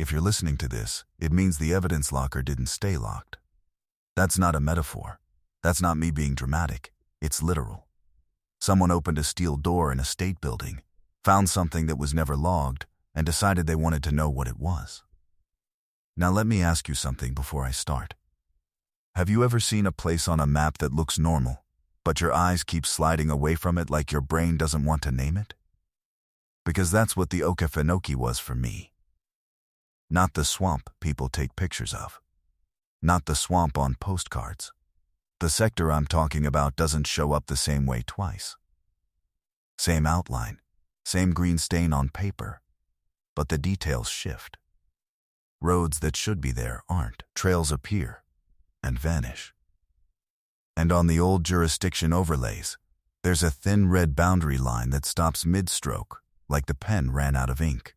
If you're listening to this, it means the evidence locker didn't stay locked. That's not a metaphor. That's not me being dramatic. It's literal. Someone opened a steel door in a state building, found something that was never logged, and decided they wanted to know what it was. Now let me ask you something before I start. Have you ever seen a place on a map that looks normal, but your eyes keep sliding away from it like your brain doesn't want to name it? Because that's what the Okefenokee was for me. Not the swamp people take pictures of. Not the swamp on postcards. The sector I'm talking about doesn't show up the same way twice. Same outline, same green stain on paper, but the details shift. Roads that should be there aren't. Trails appear and vanish. And on the old jurisdiction overlays, there's a thin red boundary line that stops mid-stroke, like the pen ran out of ink.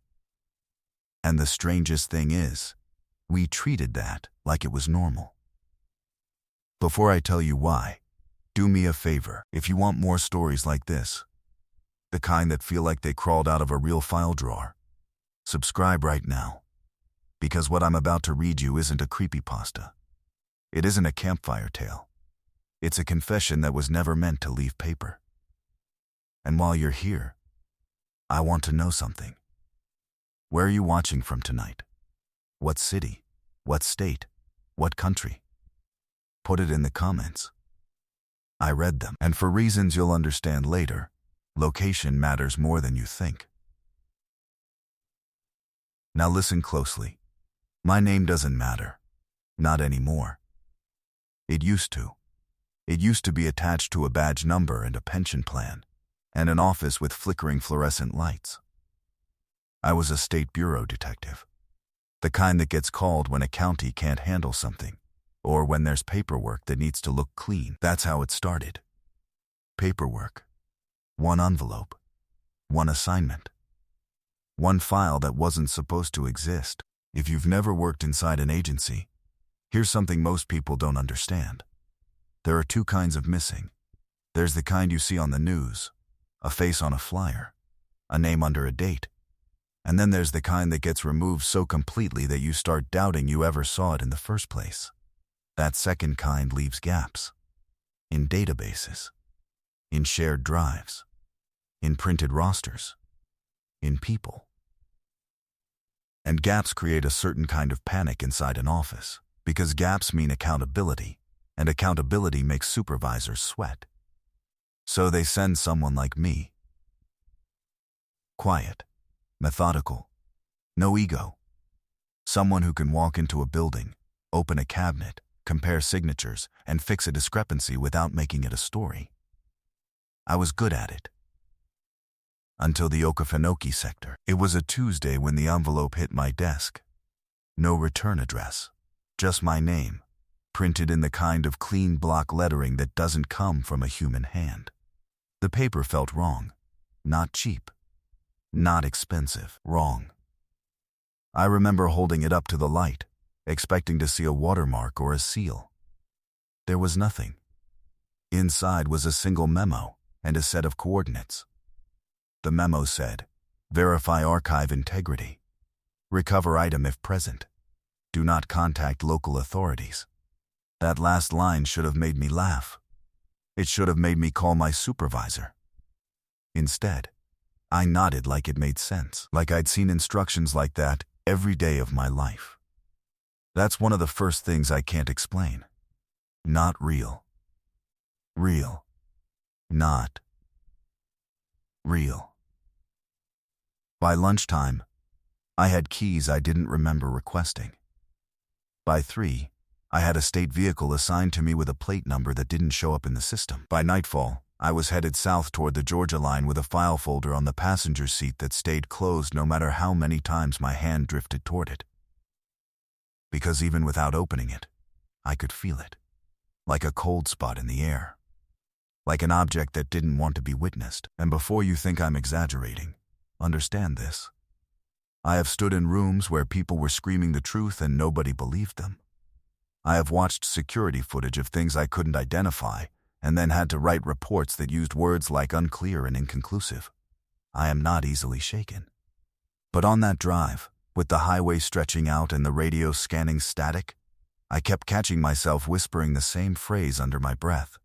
And the strangest thing is, we treated that like it was normal. Before I tell you why, do me a favor. If you want more stories like this, the kind that feel like they crawled out of a real file drawer, subscribe right now. Because what I'm about to read you isn't a creepypasta. It isn't a campfire tale. It's a confession that was never meant to leave paper. And while you're here, I want to know something. Where are you watching from tonight? What city? What state? What country? Put it in the comments. I read them, and for reasons you'll understand later, location matters more than you think. Now listen closely. My name doesn't matter. Not anymore. It used to. It used to be attached to a badge number and a pension plan, and an office with flickering fluorescent lights. I was a state bureau detective. The kind that gets called when a county can't handle something, or when there's paperwork that needs to look clean. That's how it started. Paperwork. One envelope. One assignment. One file that wasn't supposed to exist. If you've never worked inside an agency, here's something most people don't understand. There are two kinds of missing. There's the kind you see on the news, a face on a flyer, a name under a date. And then there's the kind that gets removed so completely that you start doubting you ever saw it in the first place. That second kind leaves gaps. In databases. In shared drives. In printed rosters. In people. And gaps create a certain kind of panic inside an office, because gaps mean accountability, and accountability makes supervisors sweat. So they send someone like me. Quiet. Methodical. No ego. Someone who can walk into a building, open a cabinet, compare signatures, and fix a discrepancy without making it a story. I was good at it. Until the Okefenokee sector. It was a Tuesday when the envelope hit my desk. No return address. Just my name, printed in the kind of clean block lettering that doesn't come from a human hand. The paper felt wrong. Not cheap. Not expensive. Wrong. I remember holding it up to the light, expecting to see a watermark or a seal. There was nothing. Inside was a single memo and a set of coordinates. The memo said, "Verify archive integrity. Recover item if present. Do not contact local authorities." That last line should have made me laugh. It should have made me call my supervisor. Instead, I nodded like it made sense, like I'd seen instructions like that every day of my life. That's one of the first things I can't explain. Not real. Real. Not real. By lunchtime, I had keys I didn't remember requesting. By 3, I had a state vehicle assigned to me with a plate number that didn't show up in the system. By nightfall, I was headed south toward the Georgia line with a file folder on the passenger seat that stayed closed no matter how many times my hand drifted toward it. Because even without opening it, I could feel it. Like a cold spot in the air. Like an object that didn't want to be witnessed. And before you think I'm exaggerating, understand this. I have stood in rooms where people were screaming the truth and nobody believed them. I have watched security footage of things I couldn't identify and then had to write reports that used words like unclear and inconclusive. I am not easily shaken. But on that drive, With the highway stretching out and the radio scanning static, I kept catching myself whispering the same phrase under my breath.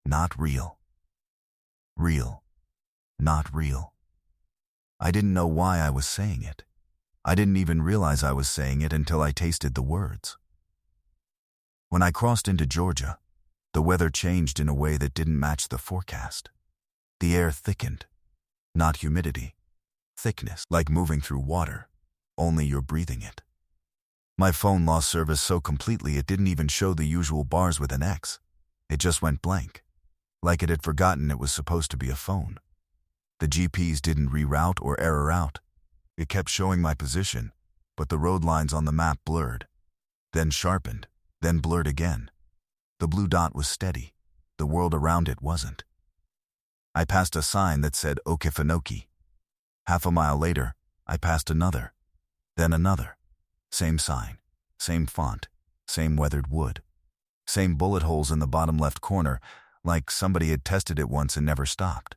Not real. Real. Not real. I didn't know why I was saying it. I didn't even realize I was saying it until I tasted the words. When I crossed into Georgia, the weather changed in a way that didn't match the forecast. The air thickened. Not humidity. Thickness, like moving through water, only you're breathing it. My phone lost service so completely it didn't even show the usual bars with an X. It just went blank, like it had forgotten it was supposed to be a phone. The GPS didn't reroute or error out. It kept showing my position, but the road lines on the map blurred, then sharpened, then blurred again. The blue dot was steady. The world around it wasn't. I passed a sign that said Okefenokee. Half a mile later, I passed another, then another. Same sign, same font, same weathered wood, same bullet holes in the bottom left corner, like somebody had tested it once and never stopped.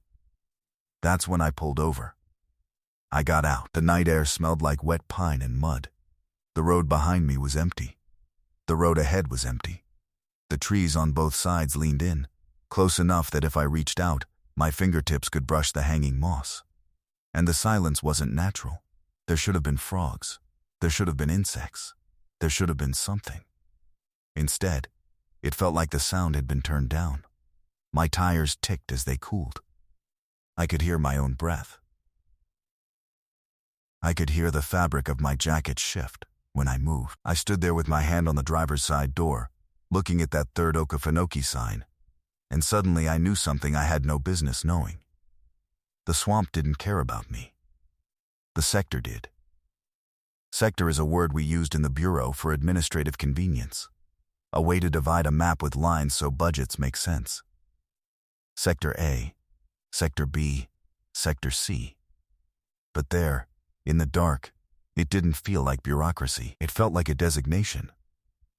That's when I pulled over. I got out. The night air smelled like wet pine and mud. The road behind me was empty. The road ahead was empty. The trees on both sides leaned in, close enough that if I reached out, my fingertips could brush the hanging moss. And the silence wasn't natural. There should have been frogs. There should have been insects. There should have been something. Instead, it felt like the sound had been turned down. My tires ticked as they cooled. I could hear my own breath. I could hear the fabric of my jacket shift when I moved. I stood there with my hand on the driver's side door, looking at that third Okefenokee sign, and suddenly I knew something I had no business knowing. The swamp didn't care about me. The sector did. Sector is a word we used in the Bureau for administrative convenience, a way to divide a map with lines so budgets make sense. Sector A, Sector B, Sector C. But there, in the dark, it didn't feel like bureaucracy. It felt like a designation,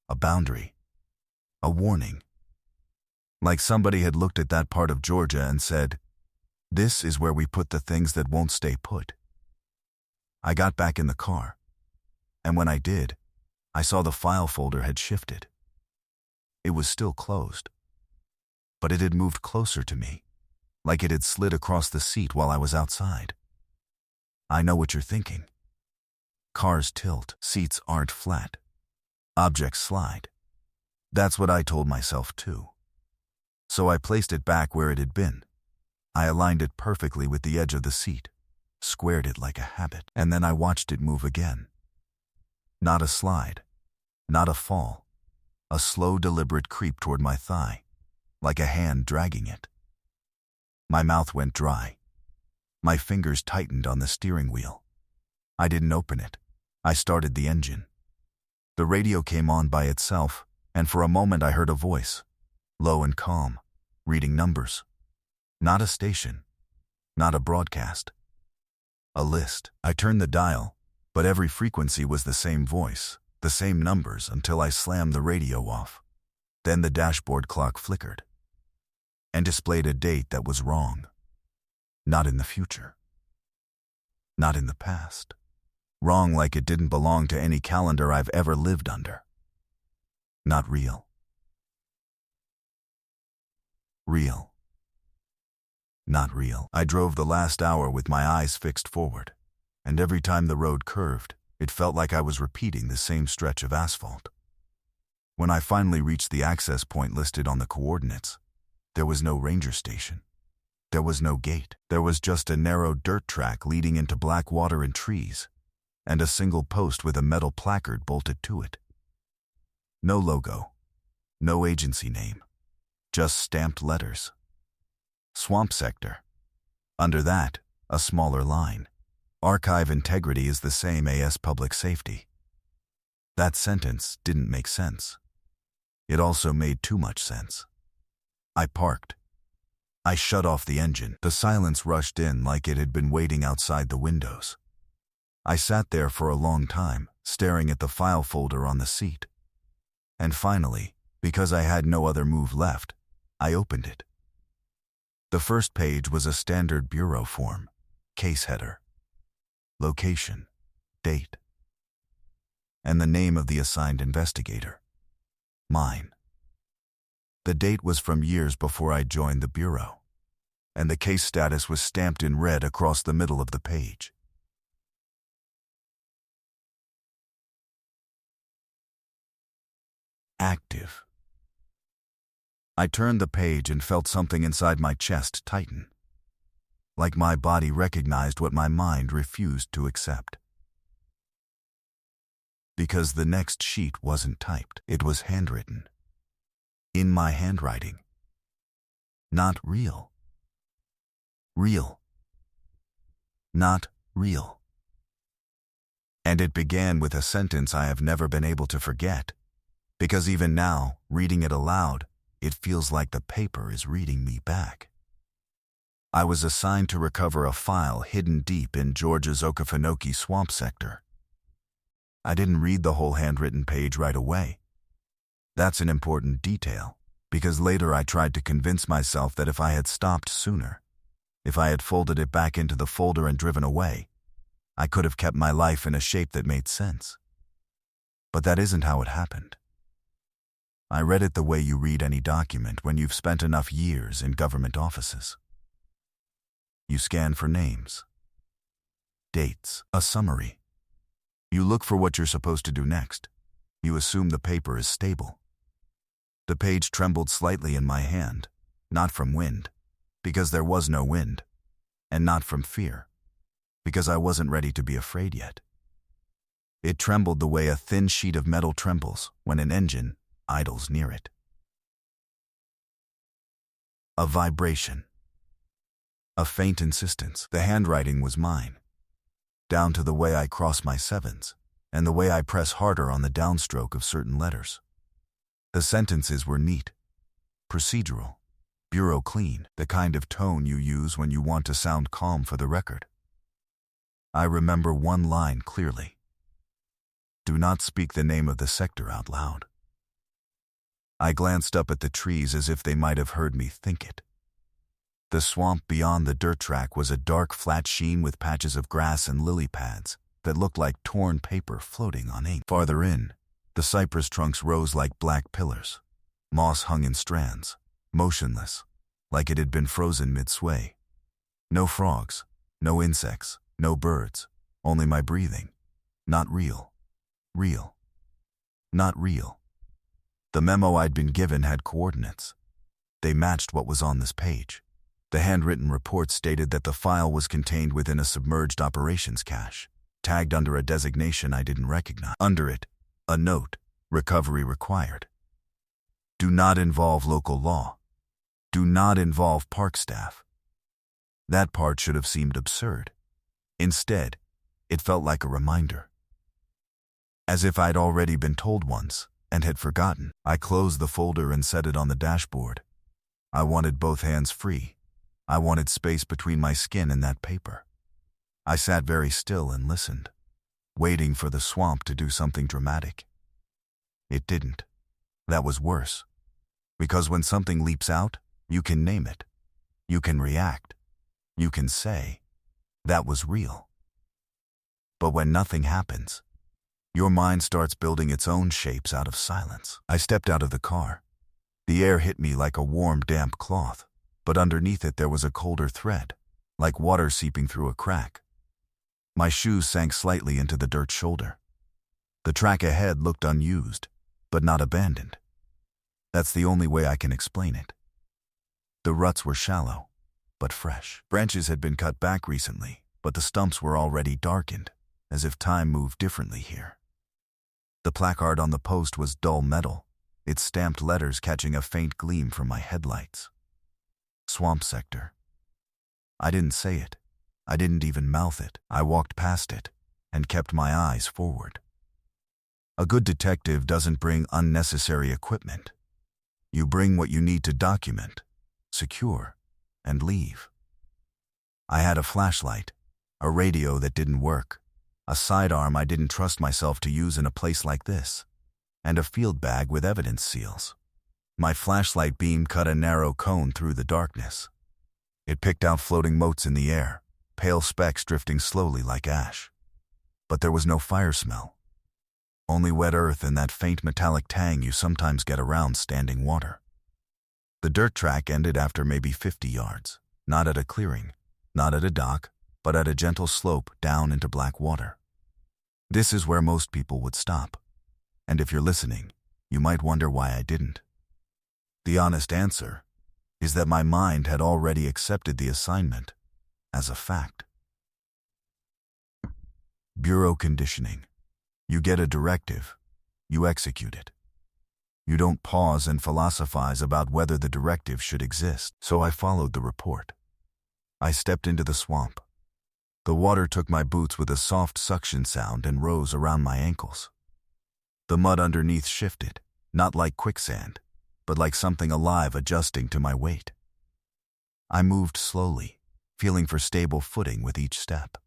a boundary, a warning. Like somebody had looked at that part of Georgia and said, "This is where we put the things that won't stay put." I got back in the car, and when I did, I saw the file folder had shifted. It was still closed, but it had moved closer to me, like it had slid across the seat while I was outside. I know what you're thinking. Cars tilt, seats aren't flat, objects slide. That's what I told myself too. So I placed it back where it had been. I aligned it perfectly with the edge of the seat, squared it like a habit, and then I watched it move again. Not a slide, not a fall, a slow, deliberate creep toward my thigh, like a hand dragging it. My mouth went dry. My fingers tightened on the steering wheel. I didn't open it. I started the engine. The radio came on by itself, and for a moment I heard a voice, low and calm, reading numbers. Not a station, not a broadcast. A list. I turned the dial, but every frequency was the same voice, the same numbers until I slammed the radio off. Then the dashboard clock flickered and displayed a date that was wrong. Not in the future. Not in the past. Wrong like it didn't belong to any calendar I've ever lived under. Not real. Real. Not real. I drove the last hour with my eyes fixed forward, and every time the road curved, it felt like I was repeating the same stretch of asphalt. When I finally reached the access point listed on the coordinates, there was no ranger station. There was no gate. There was just a narrow dirt track leading into black water and trees, and a single post with a metal placard bolted to it. No logo, no agency name, just stamped letters. Swamp Sector. Under that, a smaller line. Archive integrity is the same as public safety. That sentence didn't make sense. It also made too much sense. I parked. I shut off the engine. The silence rushed in like it had been waiting outside the windows. I sat there for a long time, staring at the file folder on the seat. And finally, because I had no other move left, I opened it. The first page was a standard bureau form, case header. Location, date, and the name of the assigned investigator. Mine. The date was from years before I joined the bureau, and the case status was stamped in red across the middle of the page. Active. I turned the page and felt something inside my chest tighten, like my body recognized what my mind refused to accept. Because the next sheet wasn't typed, it was handwritten. In my handwriting. Not real. Real. Not real. And it began with a sentence I have never been able to forget, because even now, reading it aloud, it feels like the paper is reading me back. I was assigned to recover a file hidden deep in Georgia's Okefenokee Swamp Sector. I didn't read the whole handwritten page right away. That's an important detail, because later I tried to convince myself that if I had stopped sooner, if I had folded it back into the folder and driven away, I could have kept my life in a shape that made sense. But that isn't how it happened. I read it the way you read any document when you've spent enough years in government offices. You scan for names, dates, a summary. You look for what you're supposed to do next. You assume the paper is stable. The page trembled slightly in my hand, not from wind, because there was no wind, and not from fear, because I wasn't ready to be afraid yet. It trembled the way a thin sheet of metal trembles when an engine idles near it. A vibration. A faint insistence. The handwriting was mine, down to the way I cross my sevens, and the way I press harder on the downstroke of certain letters. The sentences were neat, procedural, bureau clean, the kind of tone you use when you want to sound calm for the record. I remember one line clearly. Do not speak the name of the sector out loud. I glanced up at the trees as if they might have heard me think it. The swamp beyond the dirt track was a dark flat sheen with patches of grass and lily pads that looked like torn paper floating on ink. Farther in, the cypress trunks rose like black pillars. Moss hung in strands, motionless, like it had been frozen mid-sway. No frogs, no insects, no birds, only my breathing. Not real. Real. Not real. The memo I'd been given had coordinates. They matched what was on this page. The handwritten report stated that the file was contained within a submerged operations cache, tagged under a designation I didn't recognize. Under it, a note, recovery required. Do not involve local law. Do not involve park staff. That part should have seemed absurd. Instead, it felt like a reminder. As if I'd already been told once and had forgotten. I closed the folder and set it on the dashboard. I wanted both hands free. I wanted space between my skin and that paper. I sat very still and listened, waiting for the swamp to do something dramatic. It didn't. That was worse. Because when something leaps out, you can name it. You can react. You can say, that was real. But when nothing happens, your mind starts building its own shapes out of silence. I stepped out of the car. The air hit me like a warm, damp cloth, but underneath it there was a colder thread, like water seeping through a crack. My shoes sank slightly into the dirt shoulder. The track ahead looked unused, but not abandoned. That's the only way I can explain it. The ruts were shallow, but fresh. Branches had been cut back recently, but the stumps were already darkened, as if time moved differently here. The placard on the post was dull metal, its stamped letters catching a faint gleam from my headlights. Swamp Sector. I didn't say it. I didn't even mouth it. I walked past it and kept my eyes forward. A good detective doesn't bring unnecessary equipment. You bring what you need to document, secure, and leave. I had a flashlight, a radio that didn't work, a sidearm I didn't trust myself to use in a place like this, and a field bag with evidence seals. My flashlight beam cut a narrow cone through the darkness. It picked out floating motes in the air, pale specks drifting slowly like ash. But there was no fire smell. Only wet earth and that faint metallic tang you sometimes get around standing water. The dirt track ended after maybe 50 yards, not at a clearing, not at a dock, but at a gentle slope down into black water. This is where most people would stop. And if you're listening, you might wonder why I didn't. The honest answer is that my mind had already accepted the assignment as a fact. Bureau conditioning. You get a directive, you execute it. You don't pause and philosophize about whether the directive should exist. So I followed the report. I stepped into the swamp. The water took my boots with a soft suction sound and rose around my ankles. The mud underneath shifted, not like quicksand, but like something alive adjusting to my weight. I moved slowly, feeling for stable footing with each step.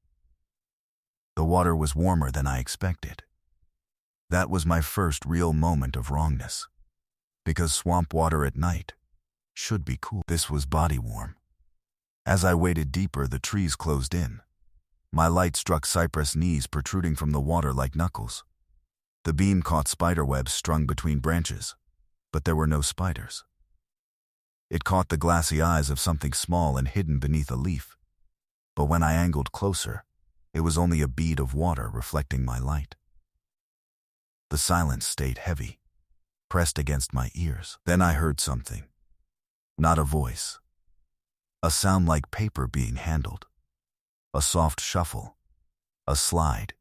The water was warmer than I expected. That was my first real moment of wrongness, because swamp water at night should be cool. This was body warm. As I waded deeper, the trees closed in. My light struck cypress knees protruding from the water like knuckles. The beam caught spiderwebs strung between branches, but there were no spiders. It caught the glassy eyes of something small and hidden beneath a leaf, but when I angled closer, it was only a bead of water reflecting my light. The silence stayed heavy, pressed against my ears. Then I heard something. Not a voice. A sound like paper being handled. A soft shuffle. A slide.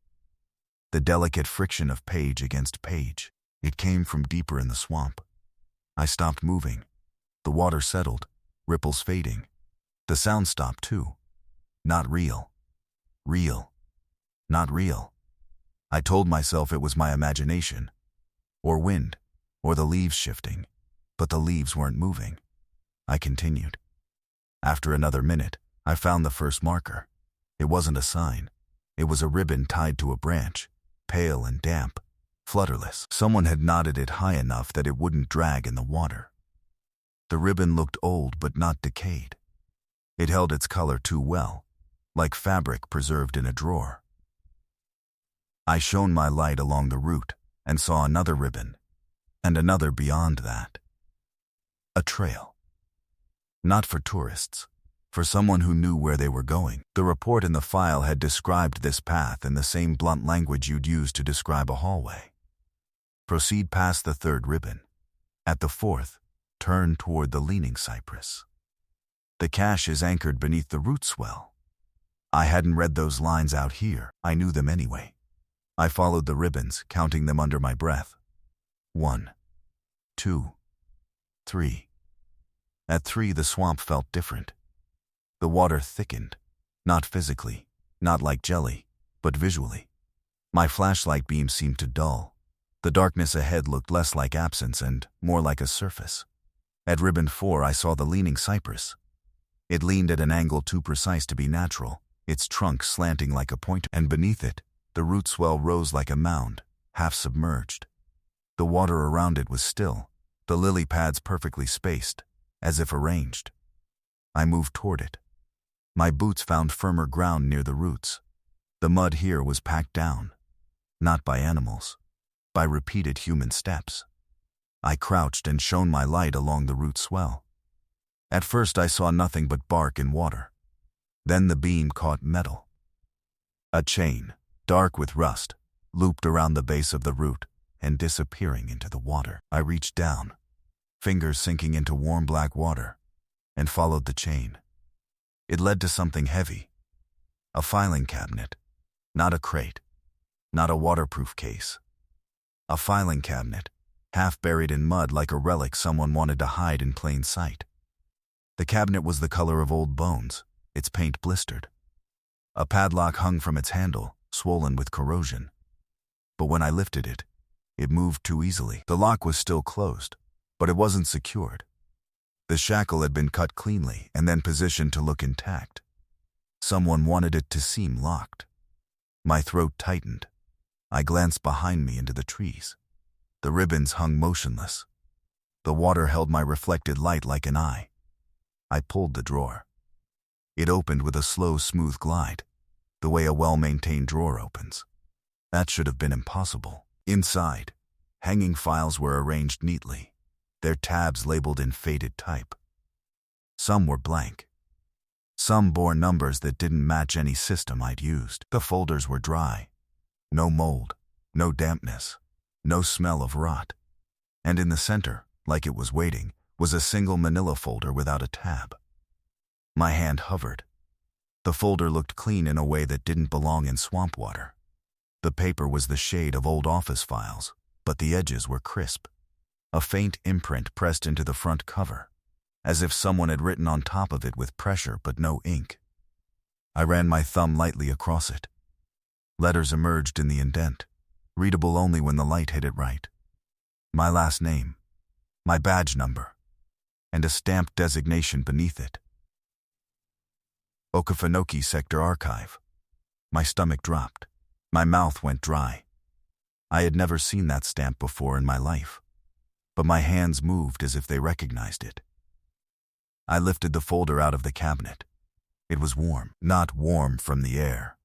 The delicate friction of page against page. It came from deeper in the swamp. I stopped moving. The water settled, ripples fading. The sound stopped too. Not real. Real. Not real. I told myself it was my imagination, or wind, or the leaves shifting, but the leaves weren't moving. I continued. After another minute, I found the first marker. It wasn't a sign. It was a ribbon tied to a branch, pale and damp, flutterless. Someone had knotted it high enough that it wouldn't drag in the water. The ribbon looked old but not decayed. It held its color too well, like fabric preserved in a drawer. I shone my light along the route and saw another ribbon, and another beyond that. A trail. Not for tourists, for someone who knew where they were going. The report in the file had described this path in the same blunt language you'd use to describe a hallway. Proceed past the third ribbon. At the fourth, turn toward the leaning cypress. The cache is anchored beneath the root swell. I hadn't read those lines out here. I knew them anyway. I followed the ribbons, counting them under my breath. 1, 2, 3. At 3, the swamp felt different. The water thickened, not physically, not like jelly, but visually. My flashlight beam seemed to dull. The darkness ahead looked less like absence and more like a surface. At ribbon 4, I saw the leaning cypress. It leaned at an angle too precise to be natural, its trunk slanting like a pointer, and beneath it, the root swell rose like a mound, half submerged. The water around it was still, the lily pads perfectly spaced, as if arranged. I moved toward it. My boots found firmer ground near the roots. The mud here was packed down, not by animals, by repeated human steps. I crouched and shone my light along the root swell. At first I saw nothing but bark and water. Then the beam caught metal. A chain, dark with rust, looped around the base of the root and disappearing into the water. I reached down, fingers sinking into warm black water, and followed the chain. It led to something heavy. A filing cabinet, not a crate, not a waterproof case. A filing cabinet, half buried in mud like a relic someone wanted to hide in plain sight. The cabinet was the color of old bones, its paint blistered. A padlock hung from its handle, swollen with corrosion. But when I lifted it, it moved too easily. The lock was still closed, but it wasn't secured. The shackle had been cut cleanly and then positioned to look intact. Someone wanted it to seem locked. My throat tightened. I glanced behind me into the trees. The ribbons hung motionless. The water held my reflected light like an eye. I pulled the drawer. It opened with a slow, smooth glide, the way a well-maintained drawer opens. That should have been impossible. Inside, hanging files were arranged neatly, their tabs labeled in faded type. Some were blank. Some bore numbers that didn't match any system I'd used. The folders were dry. No mold, no dampness, no smell of rot. And in the center, like it was waiting, was a single manila folder without a tab. My hand hovered. The folder looked clean in a way that didn't belong in swamp water. The paper was the shade of old office files, but the edges were crisp. A faint imprint pressed into the front cover, as if someone had written on top of it with pressure but no ink. I ran my thumb lightly across it. Letters emerged in the indent, readable only when the light hit it right. My last name, my badge number, and a stamped designation beneath it. Okefenokee Sector Archive. My stomach dropped. My mouth went dry. I had never seen that stamp before in my life, but my hands moved as if they recognized it. I lifted the folder out of the cabinet. It was warm, not warm from the air.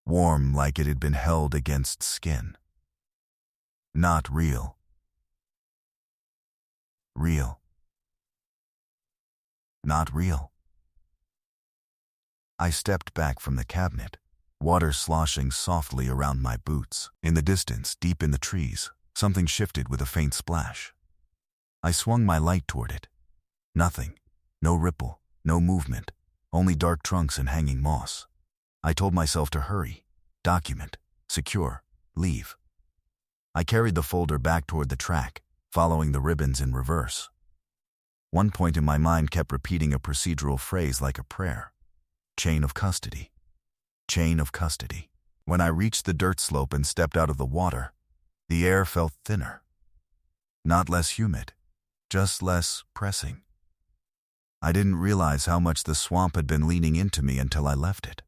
Warm like it had been held against skin. Not real. Real. Not real. I stepped back from the cabinet, water sloshing softly around my boots. In the distance, deep in the trees, something shifted with a faint splash. I swung my light toward it. Nothing. No ripple, no movement, only dark trunks and hanging moss. I told myself to hurry, document, secure, leave. I carried the folder back toward the track, following the ribbons in reverse. One point in my mind kept repeating a procedural phrase like a prayer. Chain of custody. Chain of custody. When I reached the dirt slope and stepped out of the water, the air felt thinner. Not less humid, just less pressing. I didn't realize how much the swamp had been leaning into me until I left it.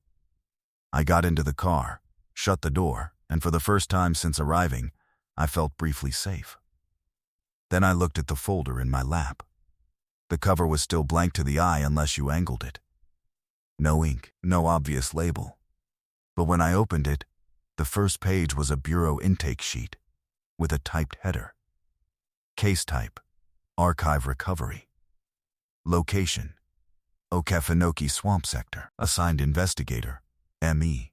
I got into the car, shut the door, and for the first time since arriving, I felt briefly safe. Then I looked at the folder in my lap. The cover was still blank to the eye unless you angled it. No ink, no obvious label. But when I opened it, the first page was a bureau intake sheet with a typed header. Case type, archive recovery. Location, Okefenokee Swamp Sector. Assigned investigator, ME.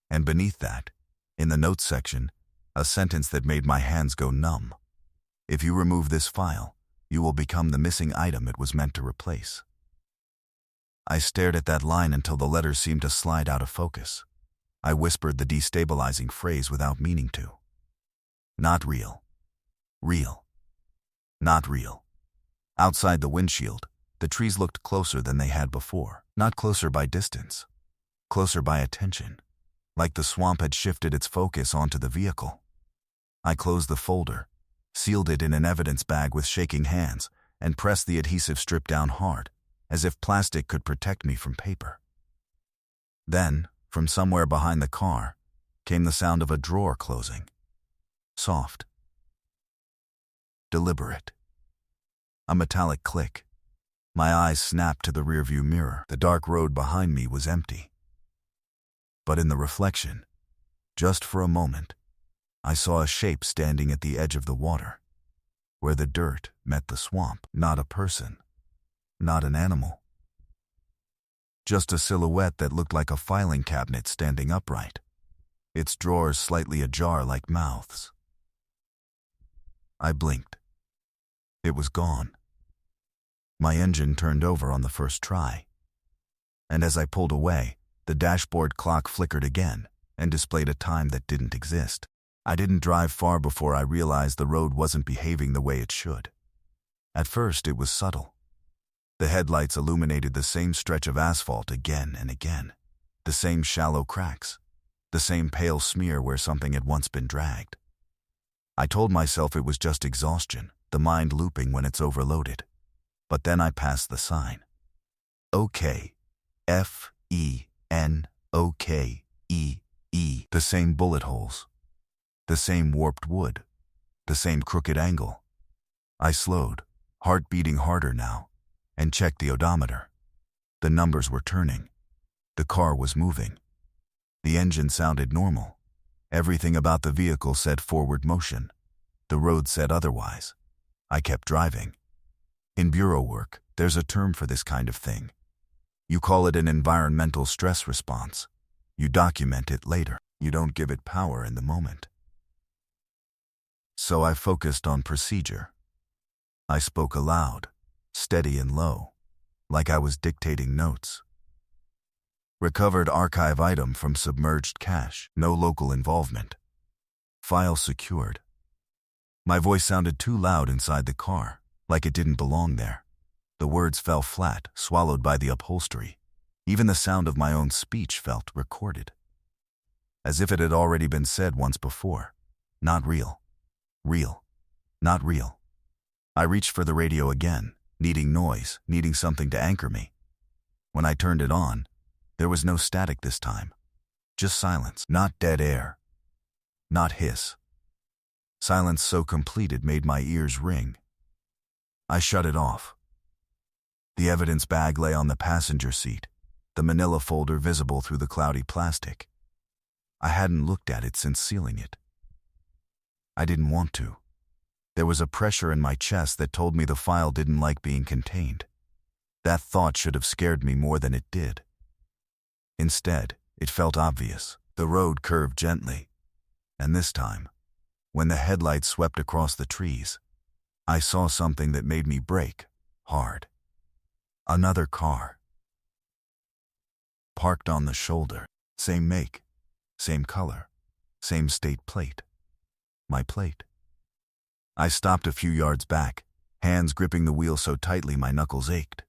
And beneath that, in the notes section, a sentence that made my hands go numb. If you remove this file, you will become the missing item it was meant to replace. I stared at that line until the letters seemed to slide out of focus. I whispered the destabilizing phrase without meaning to. Not real. Real. Not real. Outside the windshield, the trees looked closer than they had before. Not closer by distance. Closer by attention. Like the swamp had shifted its focus onto the vehicle. I closed the folder, sealed it in an evidence bag with shaking hands, and pressed the adhesive strip down hard, as if plastic could protect me from paper. Then, from somewhere behind the car, came the sound of a drawer closing. Soft. Deliberate. A metallic click. My eyes snapped to the rearview mirror. The dark road behind me was empty. But in the reflection, just for a moment, I saw a shape standing at the edge of the water, where the dirt met the swamp. Not a person. Not an animal. Just a silhouette that looked like a filing cabinet standing upright, its drawers slightly ajar like mouths. I blinked. It was gone. My engine turned over on the first try. And as I pulled away, the dashboard clock flickered again and displayed a time that didn't exist. I didn't drive far before I realized the road wasn't behaving the way it should. At first, it was subtle. The headlights illuminated the same stretch of asphalt again and again, the same shallow cracks, the same pale smear where something had once been dragged. I told myself it was just exhaustion, the mind looping when it's overloaded. But then I passed the sign. OK. F-E-N-O-K-E-E. The same bullet holes. The same warped wood. The same crooked angle. I slowed, heart beating harder now, and checked the odometer. The numbers were turning. The car was moving. The engine sounded normal. Everything about the vehicle said forward motion. The road said otherwise. I kept driving. In bureau work, there's a term for this kind of thing. You call it an environmental stress response. You document it later. You don't give it power in the moment. So I focused on procedure. I spoke aloud, steady and low, like I was dictating notes. Recovered archive item from submerged cache. No local involvement. File secured. My voice sounded too loud inside the car, like it didn't belong there. The words fell flat, swallowed by the upholstery. Even the sound of my own speech felt recorded. As if it had already been said once before. Not real. Real. Not real. I reached for the radio again, needing noise, needing something to anchor me. When I turned it on, there was no static this time. Just silence. Not dead air. Not hiss. Silence so complete it made my ears ring. I shut it off. The evidence bag lay on the passenger seat, the manila folder visible through the cloudy plastic. I hadn't looked at it since sealing it. I didn't want to. There was a pressure in my chest that told me the file didn't like being contained. That thought should have scared me more than it did. Instead, it felt obvious. The road curved gently. And this time, when the headlights swept across the trees, I saw something that made me brake hard. Another car. Parked on the shoulder. Same make, same color, same state plate. My plate. I stopped a few yards back, hands gripping the wheel so tightly my knuckles ached.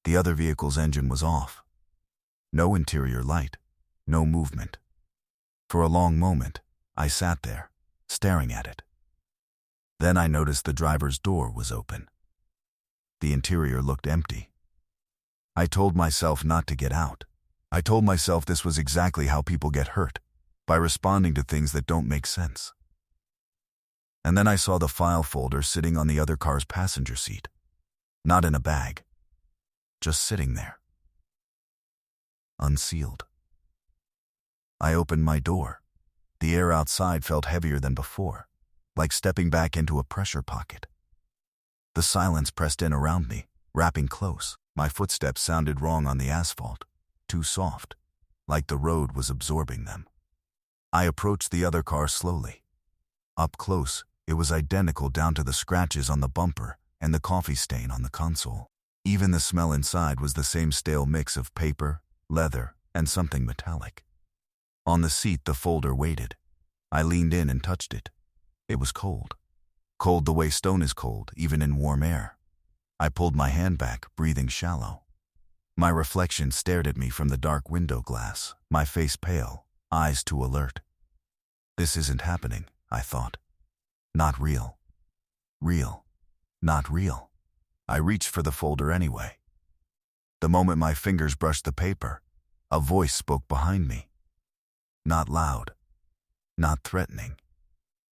The other vehicle's engine was off. No interior light, no movement. For a long moment, I sat there, staring at it. Then I noticed the driver's door was open. The interior looked empty. I told myself not to get out. I told myself this was exactly how people get hurt, by responding to things that don't make sense. And then I saw the file folder sitting on the other car's passenger seat. Not in a bag. Just sitting there. Unsealed. I opened my door. The air outside felt heavier than before, like stepping back into a pressure pocket. The silence pressed in around me, wrapping close. My footsteps sounded wrong on the asphalt, too soft, like the road was absorbing them. I approached the other car slowly. Up close, it was identical down to the scratches on the bumper and the coffee stain on the console. Even the smell inside was the same stale mix of paper, leather, and something metallic. On the seat, the folder waited. I leaned in and touched it. It was cold. Cold the way stone is cold, even in warm air. I pulled my hand back, breathing shallow. My reflection stared at me from the dark window glass, my face pale, eyes too alert. This isn't happening, I thought. Not real. Real. Not real. I reached for the folder anyway. The moment my fingers brushed the paper, a voice spoke behind me. Not loud. Not threatening.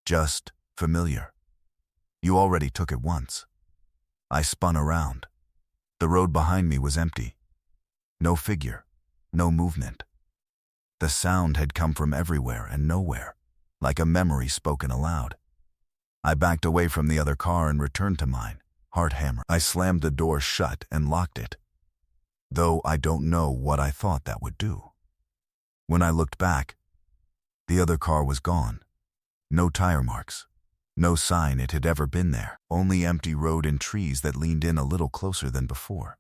Just familiar. You already took it once. I spun around. The road behind me was empty. No figure. No movement. The sound had come from everywhere and nowhere, like a memory spoken aloud. I backed away from the other car and returned to mine, heart hammer. I slammed the door shut and locked it, though I don't know what I thought that would do. When I looked back, the other car was gone. No tire marks. No sign it had ever been there. Only empty road and trees that leaned in a little closer than before.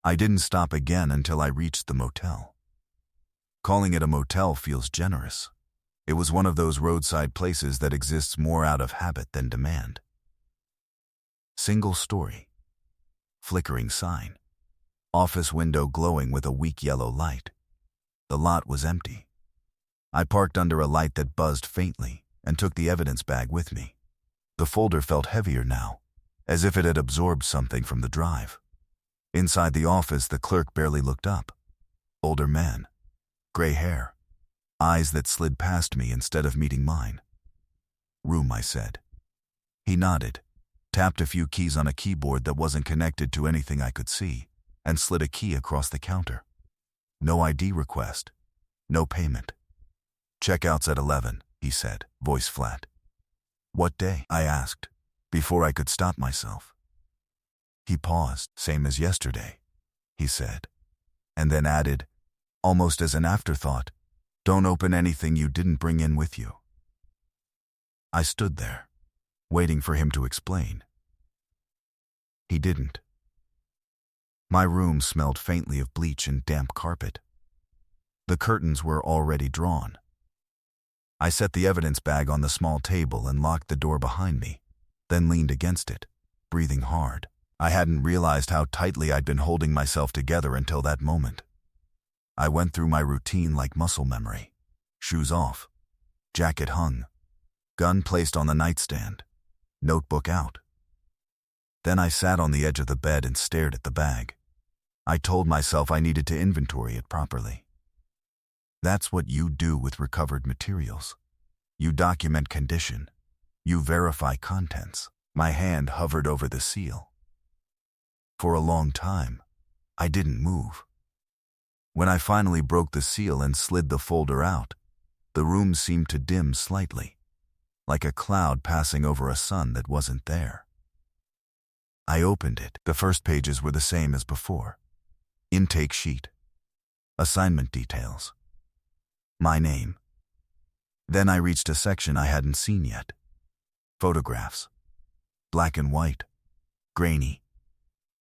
I didn't stop again until I reached the motel. Calling it a motel feels generous. It was one of those roadside places that exists more out of habit than demand. Single story. Flickering sign. Office window glowing with a weak yellow light. The lot was empty. I parked under a light that buzzed faintly and took the evidence bag with me. The folder felt heavier now, as if it had absorbed something from the drive. Inside the office, the clerk barely looked up. Older man. Gray hair. Eyes that slid past me instead of meeting mine. Room, I said. He nodded, tapped a few keys on a keyboard that wasn't connected to anything I could see, and slid a key across the counter. No ID request. No payment. Checkout's at 11, he said, voice flat. What day? I asked, before I could stop myself. He paused. Same as yesterday, he said, and then added, almost as an afterthought, don't open anything you didn't bring in with you. I stood there, waiting for him to explain. He didn't. My room smelled faintly of bleach and damp carpet. The curtains were already drawn. I set the evidence bag on the small table and locked the door behind me, then leaned against it, breathing hard. I hadn't realized how tightly I'd been holding myself together until that moment. I went through my routine like muscle memory. Shoes off, jacket hung, gun placed on the nightstand, notebook out. Then I sat on the edge of the bed and stared at the bag. I told myself I needed to inventory it properly. That's what you do with recovered materials. You document condition. You verify contents. My hand hovered over the seal. For a long time, I didn't move. When I finally broke the seal and slid the folder out, the room seemed to dim slightly, like a cloud passing over a sun that wasn't there. I opened it. The first pages were the same as before. Intake sheet. Assignment details. My name. Then I reached a section I hadn't seen yet. Photographs. Black and white. Grainy.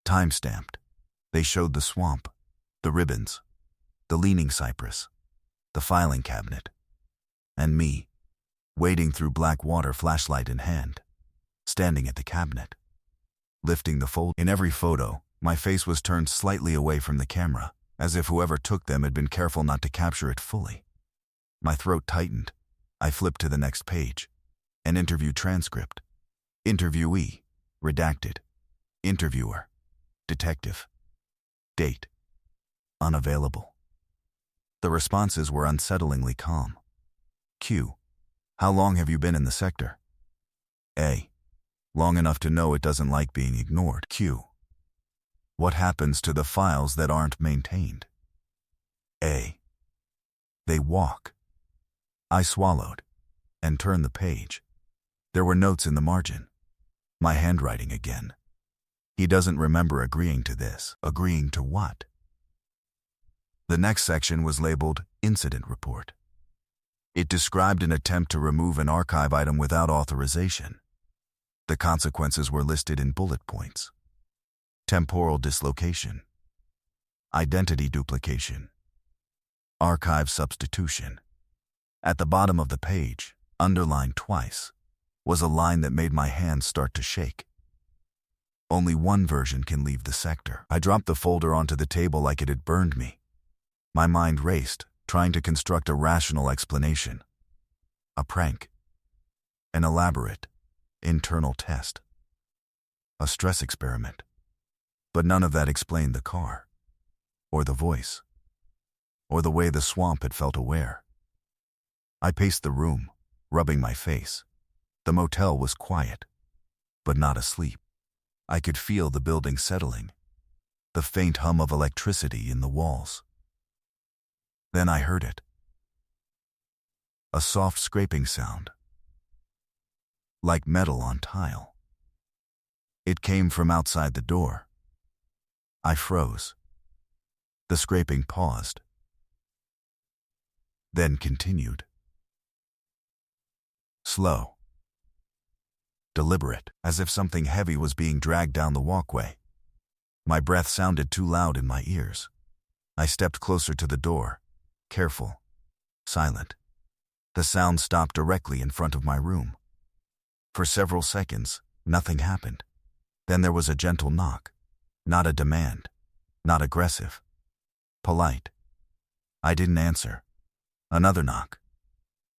Time-stamped. They showed the swamp, the ribbons, the leaning cypress, the filing cabinet, and me, wading through black water, flashlight in hand, standing at the cabinet, lifting the fold. In every photo, my face was turned slightly away from the camera, as if whoever took them had been careful not to capture it fully. My throat tightened. I flipped to the next page. An interview transcript. Interviewee. Redacted. Interviewer. Detective. Date. Unavailable. The responses were unsettlingly calm. Q. How long have you been in the sector? A. Long enough to know it doesn't like being ignored. Q. What happens to the files that aren't maintained? A. They walk. I swallowed and turned the page. There were notes in the margin. My handwriting again. He doesn't remember agreeing to this. Agreeing to what? The next section was labeled Incident Report. It described an attempt to remove an archive item without authorization. The consequences were listed in bullet points. Temporal dislocation. Identity duplication. Archive substitution. At the bottom of the page, underlined twice, was a line that made my hands start to shake. Only one version can leave the sector. I dropped the folder onto the table like it had burned me. My mind raced, trying to construct a rational explanation. A prank. An elaborate, internal test. A stress experiment. But none of that explained the car, or the voice, or the way the swamp had felt aware. I paced the room, rubbing my face. The motel was quiet, but not asleep. I could feel the building settling, the faint hum of electricity in the walls. Then I heard it. A soft scraping sound, like metal on tile. It came from outside the door. I froze. The scraping paused, then continued. Slow. Deliberate, as if something heavy was being dragged down the walkway. My breath sounded too loud in my ears. I stepped closer to the door, careful, silent. The sound stopped directly in front of my room. For several seconds, nothing happened. Then there was a gentle knock. Not a demand, not aggressive. Polite. I didn't answer. Another knock.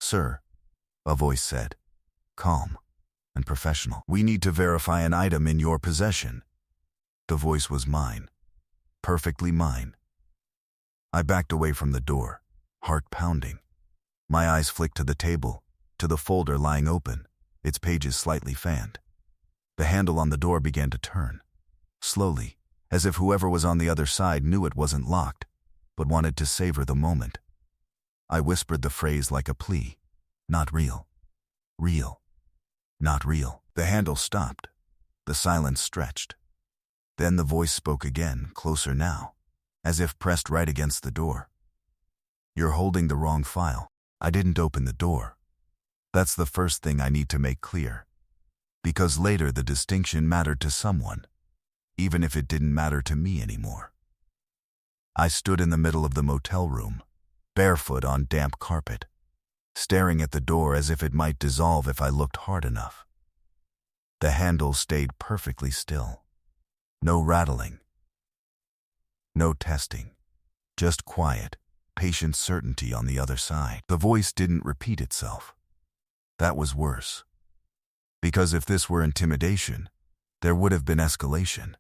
Sir, a voice said, calm and professional. We need to verify an item in your possession. The voice was mine, perfectly mine. I backed away from the door, heart pounding. My eyes flicked to the table, to the folder lying open, its pages slightly fanned. The handle on the door began to turn, slowly, as if whoever was on the other side knew it wasn't locked, but wanted to savor the moment. I whispered the phrase like a plea. Not real. Real. Not real. The handle stopped. The silence stretched. Then the voice spoke again, closer now, as if pressed right against the door. You're holding the wrong file. I didn't open the door. That's the first thing I need to make clear. Because later the distinction mattered to someone, even if it didn't matter to me anymore. I stood in the middle of the motel room, barefoot on damp carpet, staring at the door as if it might dissolve if I looked hard enough. The handle stayed perfectly still. No rattling. No testing. Just quiet, patient certainty on the other side. The voice didn't repeat itself. That was worse. Because if this were intimidation, there would have been escalation.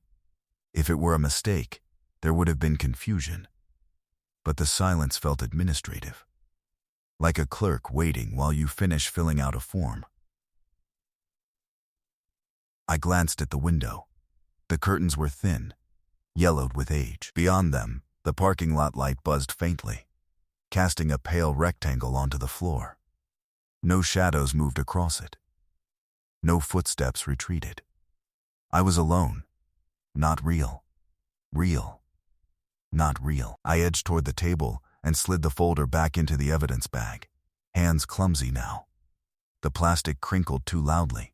If it were a mistake, there would have been confusion. But the silence felt administrative. Like a clerk waiting while you finish filling out a form. I glanced at the window. The curtains were thin, yellowed with age. Beyond them, the parking lot light buzzed faintly, casting a pale rectangle onto the floor. No shadows moved across it. No footsteps retreated. I was alone. Not real. Real. Not real. I edged toward the table and slid the folder back into the evidence bag, hands clumsy now. The plastic crinkled too loudly.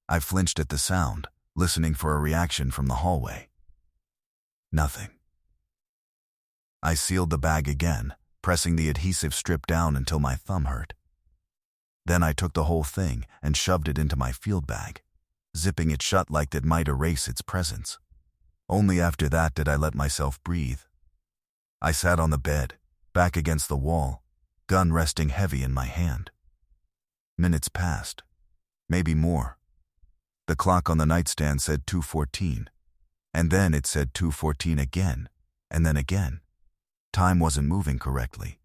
I flinched at the sound, listening for a reaction from the hallway. Nothing. I sealed the bag again, pressing the adhesive strip down until my thumb hurt. Then I took the whole thing and shoved it into my field bag, zipping it shut like that might erase its presence. Only after that did I let myself breathe. I sat on the bed, back against the wall, gun resting heavy in my hand. Minutes passed. Maybe more. The clock on the nightstand said 2:14, and then it said 2:14 again, and then again. Time wasn't moving correctly.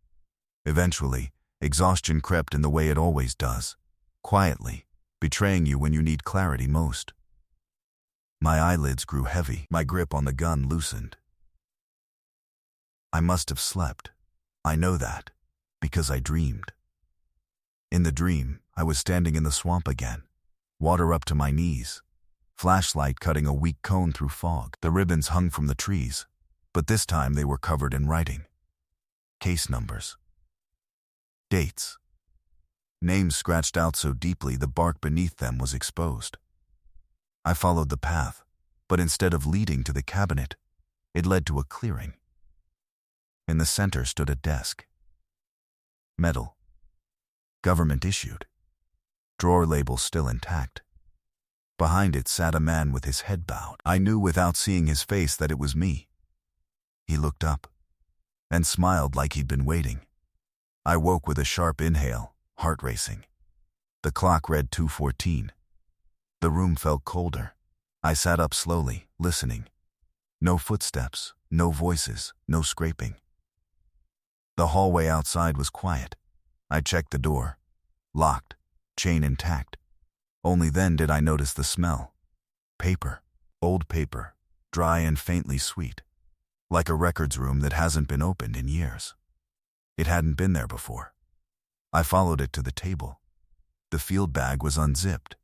Eventually, exhaustion crept in the way it always does, quietly, betraying you when you need clarity most. My eyelids grew heavy, my grip on the gun loosened. I must have slept. I know that, because I dreamed. In the dream, I was standing in the swamp again, water up to my knees, flashlight cutting a weak cone through fog. The ribbons hung from the trees, but this time they were covered in writing. Case numbers. Dates. Names scratched out so deeply the bark beneath them was exposed. I followed the path, but instead of leading to the cabinet, it led to a clearing. In the center stood a desk. Metal. Government issued. Drawer label still intact. Behind it sat a man with his head bowed. I knew without seeing his face that it was me. He looked up and smiled like he'd been waiting. I woke with a sharp inhale, heart racing. The clock read 2:14. The room felt colder. I sat up slowly, listening. No footsteps, no voices, no scraping. The hallway outside was quiet. I checked the door. Locked, chain intact. Only then did I notice the smell. Paper. Old paper, dry and faintly sweet. Like a records room that hasn't been opened in years. It hadn't been there before. I followed it to the table. The field bag was unzipped.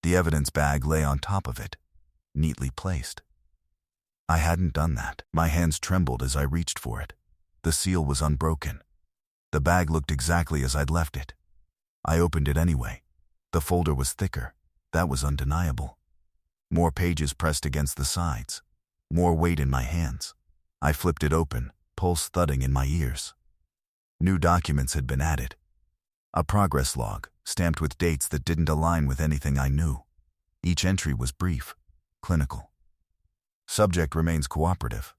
The evidence bag lay on top of it, neatly placed. I hadn't done that. My hands trembled as I reached for it. The seal was unbroken. The bag looked exactly as I'd left it. I opened it anyway. The folder was thicker. That was undeniable. More pages pressed against the sides. More weight in my hands. I flipped it open, pulse thudding in my ears. New documents had been added. A progress log, stamped with dates that didn't align with anything I knew. Each entry was brief, clinical. Subject remains cooperative.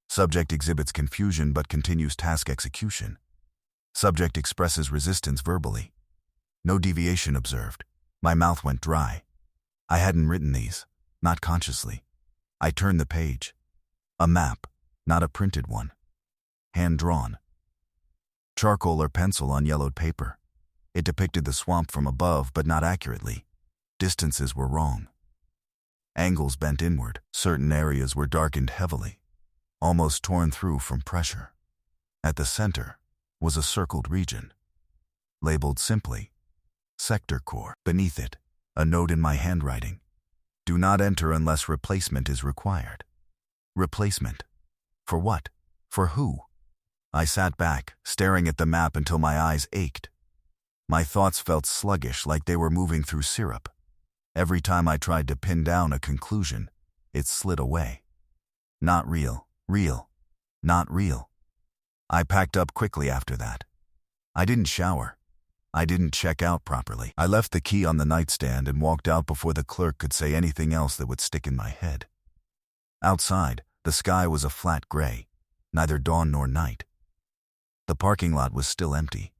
Subject exhibits confusion but continues task execution. Subject expresses resistance verbally. No deviation observed. My mouth went dry. I hadn't written these, not consciously. I turned the page. A map, not a printed one. Hand-drawn. Charcoal or pencil on yellowed paper. It depicted the swamp from above, but not accurately. Distances were wrong. Angles bent inward. Certain areas were darkened heavily, almost torn through from pressure. At the center, was a circled region, labeled simply Sector Core. Beneath it, a note in my handwriting: do not enter unless replacement is required. Replacement? For what? For who? I sat back, staring at the map until my eyes ached. My thoughts felt sluggish, like they were moving through syrup. Every time I tried to pin down a conclusion, it slid away. Not real, not real. I packed up quickly after that. I didn't shower. I didn't check out properly. I left the key on the nightstand and walked out before the clerk could say anything else that would stick in my head. Outside, the sky was a flat gray, neither dawn nor night. The parking lot was still empty.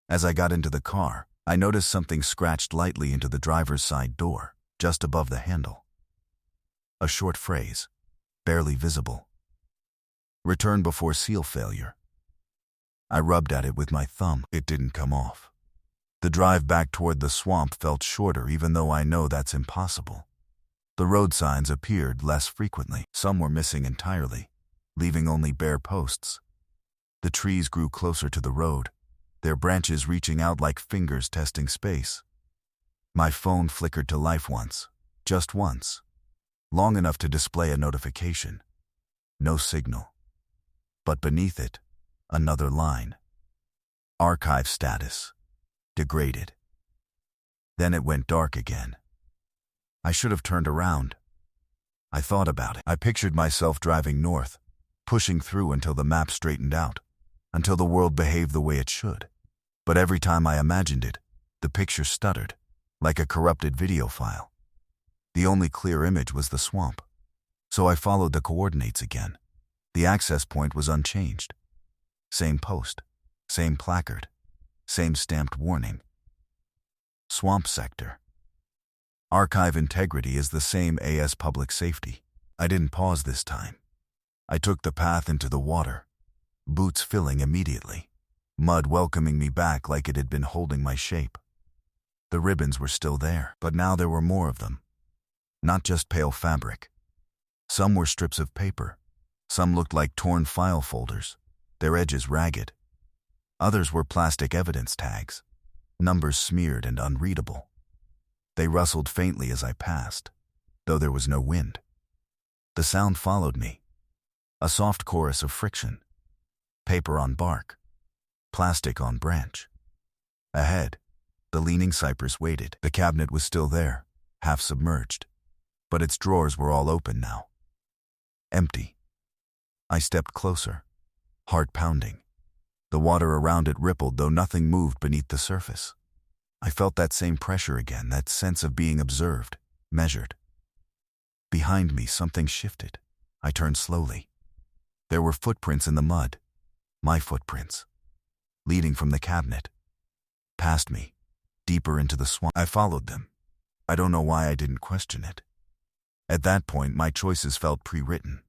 As I got into the car, I noticed something scratched lightly into the driver's side door, just above the handle. A short phrase, barely visible: return before seal failure. I rubbed at it with my thumb. It didn't come off. The drive back toward the swamp felt shorter, even though I know that's impossible. The road signs appeared less frequently. Some were missing entirely, leaving only bare posts. The trees grew closer to the road, their branches reaching out like fingers testing space. My phone flickered to life once, just once, long enough to display a notification. No signal. But beneath it, another line: archive status degraded. Then it went dark again. I should have turned around. I thought about it. I pictured myself driving north, pushing through until the map straightened out, until the world behaved the way it should. But every time I imagined it, the picture stuttered, like a corrupted video file. The only clear image was the swamp. So I followed the coordinates again. The access point was unchanged. Same post, same placard, same stamped warning. Swamp Sector. Archive integrity is the same as public safety. I didn't pause this time. I took the path into the water, boots filling immediately, mud welcoming me back like it had been holding my shape. The ribbons were still there, but now there were more of them. Not just pale fabric. Some were strips of paper. Some looked like torn file folders, their edges ragged. Others were plastic evidence tags, numbers smeared and unreadable. They rustled faintly as I passed, though there was no wind. The sound followed me, a soft chorus of friction. Paper on bark, plastic on branch. Ahead, the leaning cypress waited. The cabinet was still there, half submerged, but its drawers were all open now. Empty. I stepped closer, heart pounding. The water around it rippled, though nothing moved beneath the surface. I felt that same pressure again, that sense of being observed, measured. Behind me, something shifted. I turned slowly. There were footprints in the mud. My footprints, leading from the cabinet, past me, deeper into the swamp. I followed them. I don't know why I didn't question it. At that point, my choices felt pre-written.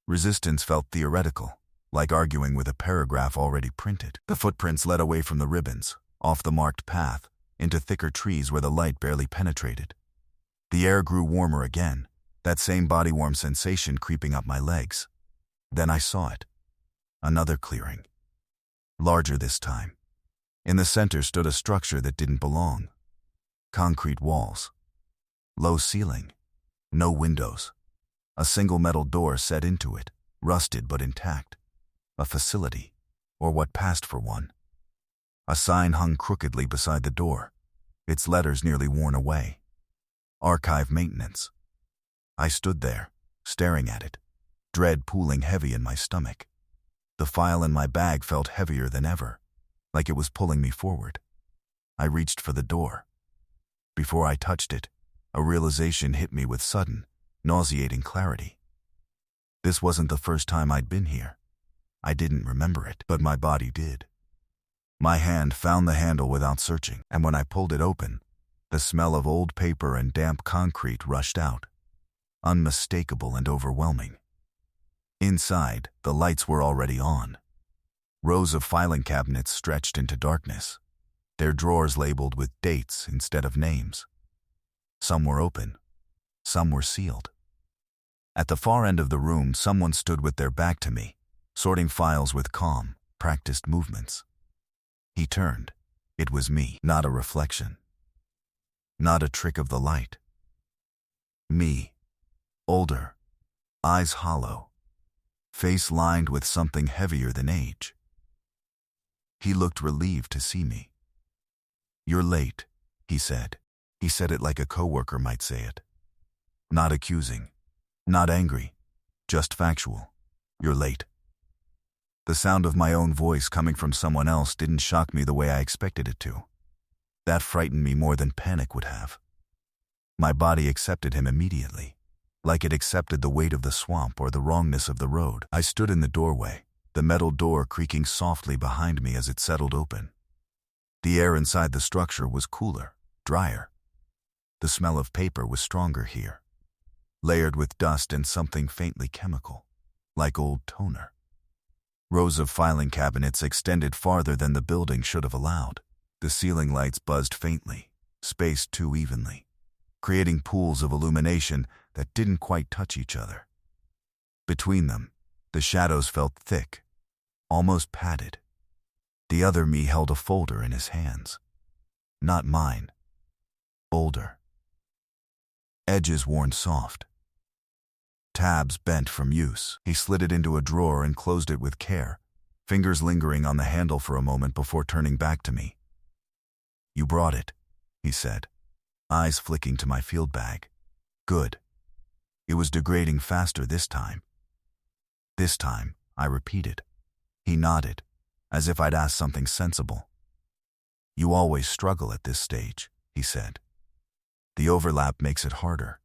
Resistance felt theoretical, like arguing with a paragraph already printed. The footprints led away from the ribbons, off the marked path, into thicker trees where the light barely penetrated. The air grew warmer again, that same body-warm sensation creeping up my legs. Then I saw it. Another clearing. Larger this time. In the center stood a structure that didn't belong. Concrete walls. Low ceiling. No windows. A single metal door set into it, rusted but intact. A facility, or what passed for one. A sign hung crookedly beside the door, its letters nearly worn away. Archive maintenance. I stood there, staring at it, dread pooling heavy in my stomach. The file in my bag felt heavier than ever, like it was pulling me forward. I reached for the door. Before I touched it, a realization hit me with sudden, nauseating clarity. This wasn't the first time I'd been here. I didn't remember it, but my body did. My hand found the handle without searching, and when I pulled it open, the smell of old paper and damp concrete rushed out, unmistakable and overwhelming. Inside, the lights were already on. Rows of filing cabinets stretched into darkness, their drawers labeled with dates instead of names. Some were open, some were sealed. At the far end of the room, someone stood with their back to me, sorting files with calm, practiced movements. He turned. It was me, not a reflection. Not a trick of the light. Me. Older. Eyes hollow. Face lined with something heavier than age. He looked relieved to see me. "You're late," he said. He said it like a coworker might say it. Not accusing. Not angry. Just factual. "You're late." The sound of my own voice coming from someone else didn't shock me the way I expected it to. That frightened me more than panic would have. My body accepted him immediately, like it accepted the weight of the swamp or the wrongness of the road. I stood in the doorway, the metal door creaking softly behind me as it settled open. The air inside the structure was cooler, drier. The smell of paper was stronger here, layered with dust and something faintly chemical, like old toner. Rows of filing cabinets extended farther than the building should have allowed. The ceiling lights buzzed faintly, spaced too evenly, creating pools of illumination that didn't quite touch each other. Between them, the shadows felt thick, almost padded. The other me held a folder in his hands. Not mine. Older. Edges worn soft. Tabs bent from use. He slid it into a drawer and closed it with care, fingers lingering on the handle for a moment before turning back to me. "You brought it," he said, eyes flicking to my field bag. "Good." It was degrading faster this time. "This time," I repeated. He nodded, as if I'd asked something sensible. "You always struggle at this stage," he said. "The overlap makes it harder."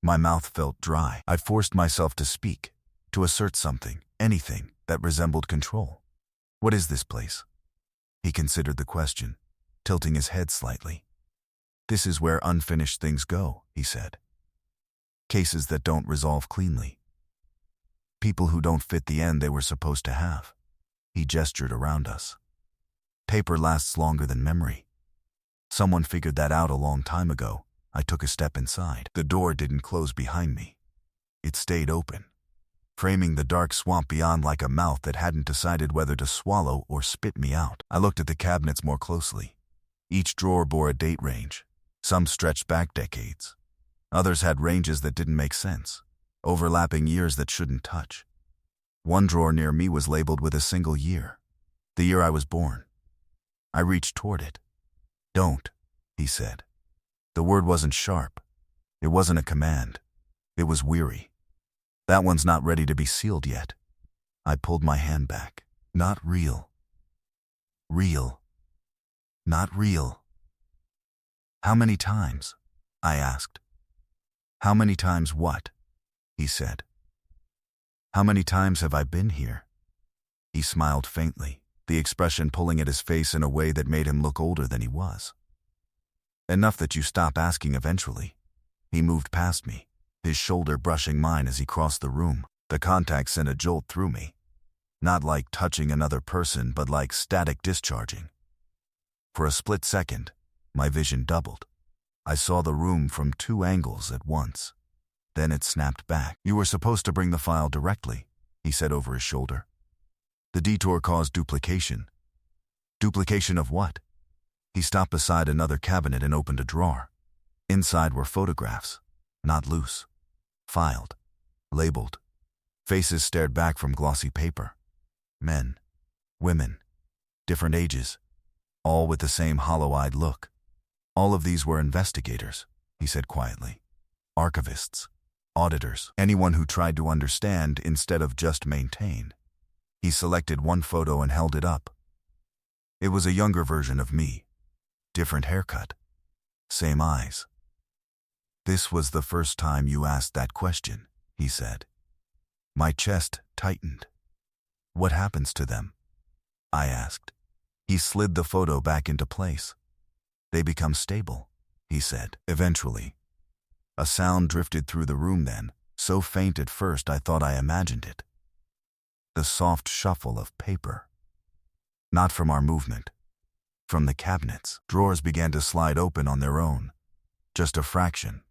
My mouth felt dry. I forced myself to speak, to assert something, anything, that resembled control. "What is this place?" He considered the question, tilting his head slightly. "This is where unfinished things go," he said. "Cases that don't resolve cleanly. People who don't fit the end they were supposed to have." He gestured around us. "Paper lasts longer than memory. Someone figured that out a long time ago." I took a step inside. The door didn't close behind me. It stayed open, framing the dark swamp beyond like a mouth that hadn't decided whether to swallow or spit me out. I looked at the cabinets more closely. Each drawer bore a date range. Some stretched back decades. Others had ranges that didn't make sense, overlapping years that shouldn't touch. One drawer near me was labeled with a single year, the year I was born. I reached toward it. "Don't," he said. The word wasn't sharp. It wasn't a command. It was weary. "That one's not ready to be sealed yet." I pulled my hand back. "Not real. Real. Not real." "How many times?" I asked. "How many times what?" he said. "How many times have I been here?" He smiled faintly, the expression pulling at his face in a way that made him look older than he was. "Enough that you stop asking eventually." He moved past me, his shoulder brushing mine as he crossed the room. The contact sent a jolt through me. Not like touching another person, but like static discharging. For a split second, my vision doubled. I saw the room from two angles at once. Then it snapped back. "You were supposed to bring the file directly," he said over his shoulder. "The detour caused duplication." "Duplication of what?" He stopped beside another cabinet and opened a drawer. Inside were photographs, not loose, filed, labeled. Faces stared back from glossy paper. Men, women, different ages, all with the same hollow-eyed look. "All of these were investigators," he said quietly. "Archivists, auditors, anyone who tried to understand instead of just maintain." He selected one photo and held it up. It was a younger version of me. Different haircut. Same eyes. "This was the first time you asked that question," he said. My chest tightened. "What happens to them?" I asked. He slid the photo back into place. "They become stable," he said. "Eventually." A sound drifted through the room then, so faint at first I thought I imagined it. The soft shuffle of paper. Not from our movement. From the cabinets. Drawers began to slide open on their own. Just a fraction.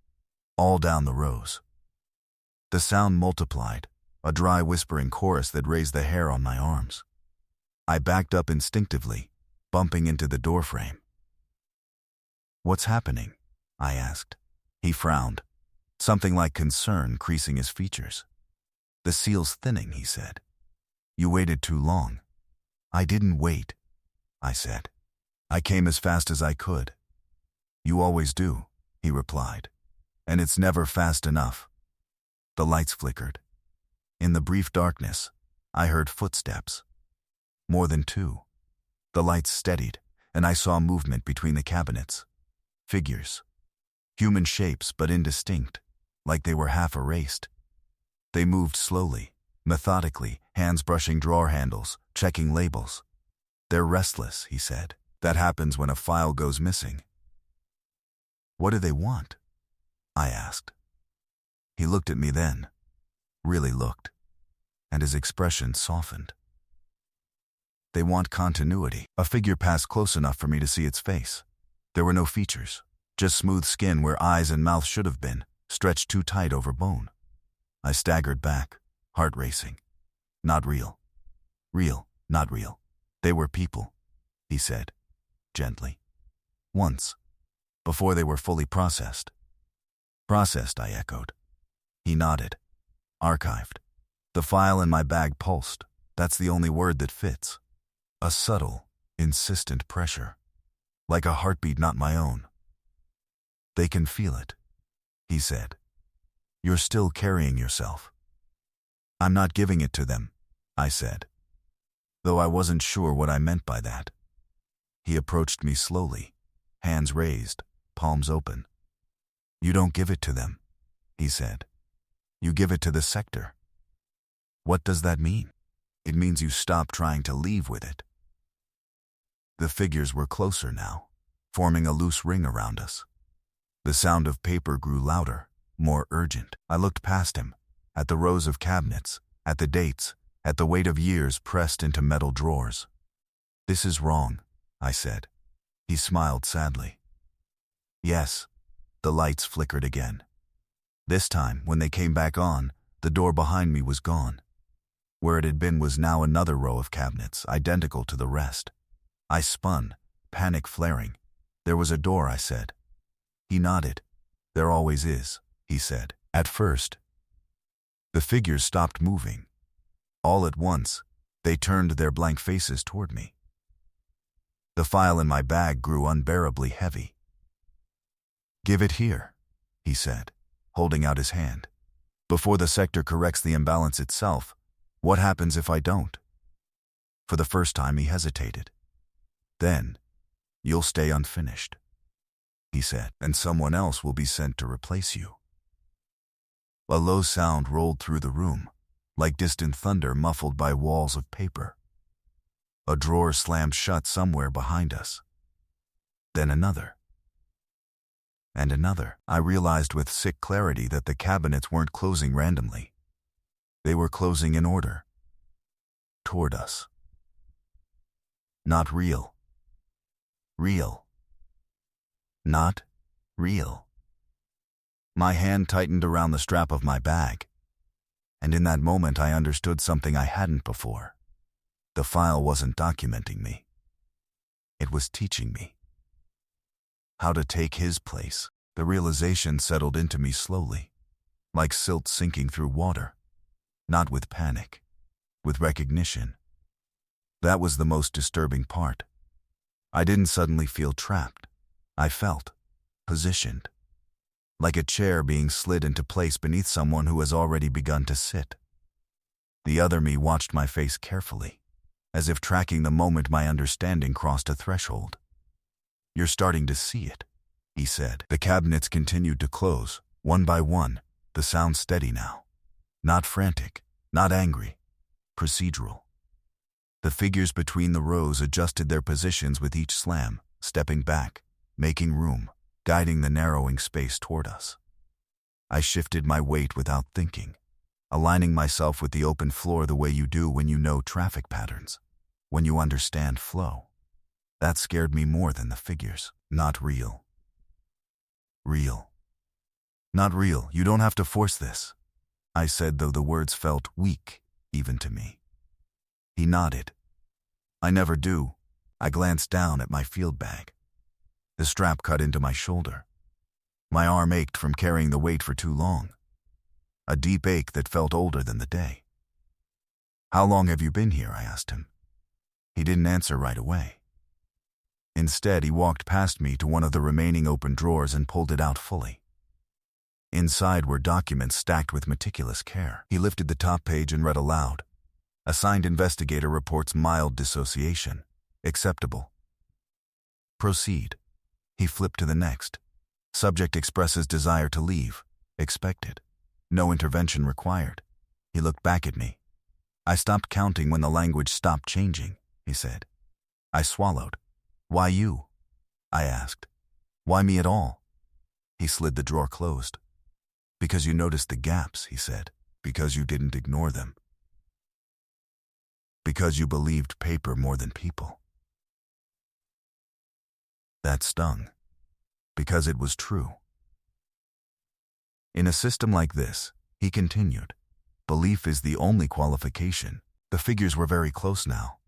All down the rows. The sound multiplied, a dry whispering chorus that raised the hair on my arms. I backed up instinctively, bumping into the doorframe. "What's happening?" I asked. He frowned, something like concern creasing his features. "The seal's thinning," he said. "You waited too long." "I didn't wait," I said. "I came as fast as I could." "You always do," he replied. "And it's never fast enough." The lights flickered. In the brief darkness, I heard footsteps. More than two. The lights steadied, and I saw movement between the cabinets. Figures. Human shapes, but indistinct, like they were half erased. They moved slowly, methodically, hands brushing drawer handles, checking labels. "They're restless," he said. "That happens when a file goes missing." "What do they want?" I asked. He looked at me then, really looked, and his expression softened. "They want continuity." A figure passed close enough for me to see its face. There were no features, just smooth skin where eyes and mouth should have been, stretched too tight over bone. I staggered back, heart racing. "Not real. Real, not real. They were people," he said, gently. "Once, before they were fully processed." "Processed," I echoed. He nodded. "Archived." The file in my bag pulsed. That's the only word that fits. A subtle, insistent pressure. Like a heartbeat not my own. "They can feel it," he said. "You're still carrying yourself." "I'm not giving it to them," I said, though I wasn't sure what I meant by that. He approached me slowly, hands raised, palms open. "You don't give it to them," he said. "You give it to the sector." "What does that mean?" "It means you stop trying to leave with it." The figures were closer now, forming a loose ring around us. The sound of paper grew louder, more urgent. I looked past him, at the rows of cabinets, at the dates, at the weight of years pressed into metal drawers. "This is wrong," I said. He smiled sadly. "Yes." The lights flickered again. This time, when they came back on, the door behind me was gone. Where it had been was now another row of cabinets, identical to the rest. I spun, panic flaring. "There was a door," I said. He nodded. "There always is," he said. At first, the figures stopped moving. All at once, they turned their blank faces toward me. The file in my bag grew unbearably heavy. "Give it here," he said, holding out his hand. "Before the sector corrects the imbalance itself, what happens if I don't?" For the first time he hesitated. "Then, you'll stay unfinished," he said, "and someone else will be sent to replace you." A low sound rolled through the room, like distant thunder muffled by walls of paper. A drawer slammed shut somewhere behind us. Then another. And another. I realized with sick clarity that the cabinets weren't closing randomly. They were closing in order. Toward us. Not real. Real. Not real. My hand tightened around the strap of my bag, and in that moment I understood something I hadn't before. The file wasn't documenting me. It was teaching me how to take his place. The realization settled into me slowly, like silt sinking through water, not with panic, with recognition. That was the most disturbing part. I didn't suddenly feel trapped. I felt positioned, like a chair being slid into place beneath someone who has already begun to sit. The other me watched my face carefully, as if tracking the moment my understanding crossed a threshold. "You're starting to see it," he said. The cabinets continued to close, one by one, the sound steady now. Not frantic, not angry, procedural. The figures between the rows adjusted their positions with each slam, stepping back, making room, guiding the narrowing space toward us. I shifted my weight without thinking, aligning myself with the open floor the way you do when you know traffic patterns, when you understand flow. That scared me more than the figures. Not real. Real. "Not real, you don't have to force this," I said, though the words felt weak, even to me. He nodded. I never do. I glanced down at my field bag. The strap cut into my shoulder. My arm ached from carrying the weight for too long. A deep ache that felt older than the day. How long have you been here? I asked him. He didn't answer right away. Instead, he walked past me to one of the remaining open drawers and pulled it out fully. Inside were documents stacked with meticulous care. He lifted the top page and read aloud. Assigned investigator reports mild dissociation. Acceptable. Proceed. He flipped to the next. Subject expresses desire to leave. Expected. No intervention required. He looked back at me. I stopped counting when the language stopped changing, he said. I swallowed. Why you? I asked. Why me at all? He slid the drawer closed. Because you noticed the gaps, he said. Because you didn't ignore them. Because you believed paper more than people. That stung. Because it was true. In a system like this, he continued, belief is the only qualification. The figures were very close now.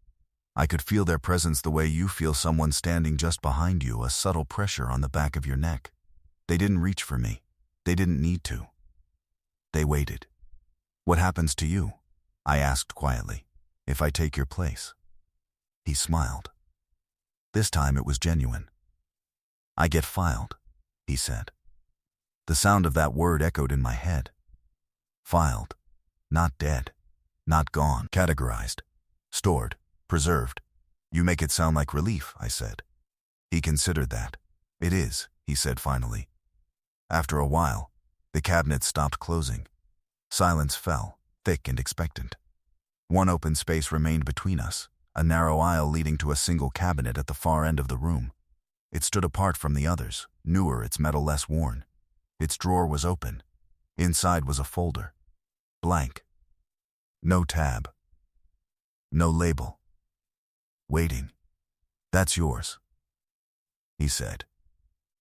I could feel their presence the way you feel someone standing just behind you, a subtle pressure on the back of your neck. They didn't reach for me. They didn't need to. They waited. What happens to you? I asked quietly. If I take your place? He smiled. This time it was genuine. I get filed, he said. The sound of that word echoed in my head. Filed. Not dead. Not gone. Categorized. Stored. Preserved. You make it sound like relief, I said. He considered that. It is, he said finally. After a while, the cabinet stopped closing. Silence fell, thick and expectant. One open space remained between us, a narrow aisle leading to a single cabinet at the far end of the room. It stood apart from the others, newer, its metal less worn. Its drawer was open. Inside was a folder. Blank. No tab. No label. Waiting. That's yours, he said.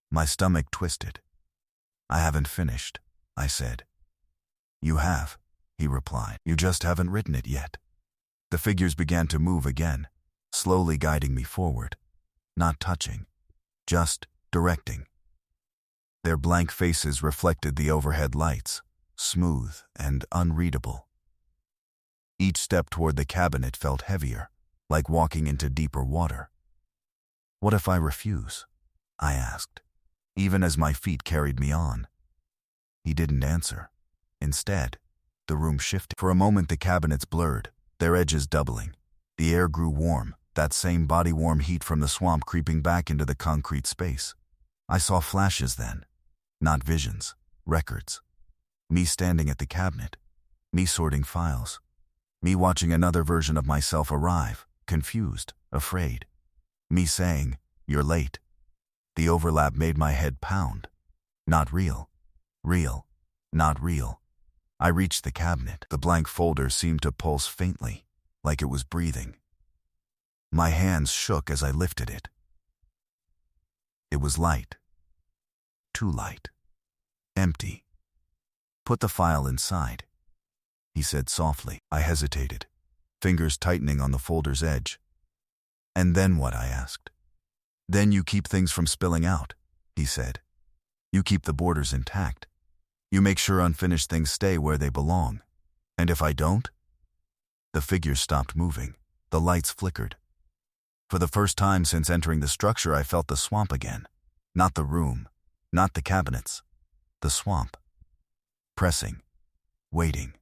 My stomach twisted. I haven't finished, I said. You have, he replied. You just haven't written it yet. The figures began to move again, slowly guiding me forward. Not touching, just directing. Their blank faces reflected the overhead lights, smooth and unreadable. Each step toward the cabinet felt heavier, like walking into deeper water. What if I refuse? I asked, even as my feet carried me on. He didn't answer. Instead, the room shifted. For a moment the cabinets blurred, their edges doubling. The air grew warm, that same body-warm heat from the swamp creeping back into the concrete space. I saw flashes then. Not visions, records. Me standing at the cabinet. Me sorting files. Me watching another version of myself arrive, confused, afraid. Me saying, "You're late." The overlap made my head pound. Not real. Real. Not real. I reached the cabinet. The blank folder seemed to pulse faintly, like it was breathing. My hands shook as I lifted it. It was light. Too light. Empty. Put the file inside, he said softly. I hesitated, fingers tightening on the folder's edge. And then what? I asked. Then you keep things from spilling out, he said. You keep the borders intact. You make sure unfinished things stay where they belong. And if I don't? The figures stopped moving. The lights flickered. For the first time since entering the structure, I felt the swamp again. Not the room, not the cabinets. The swamp. Pressing. Waiting.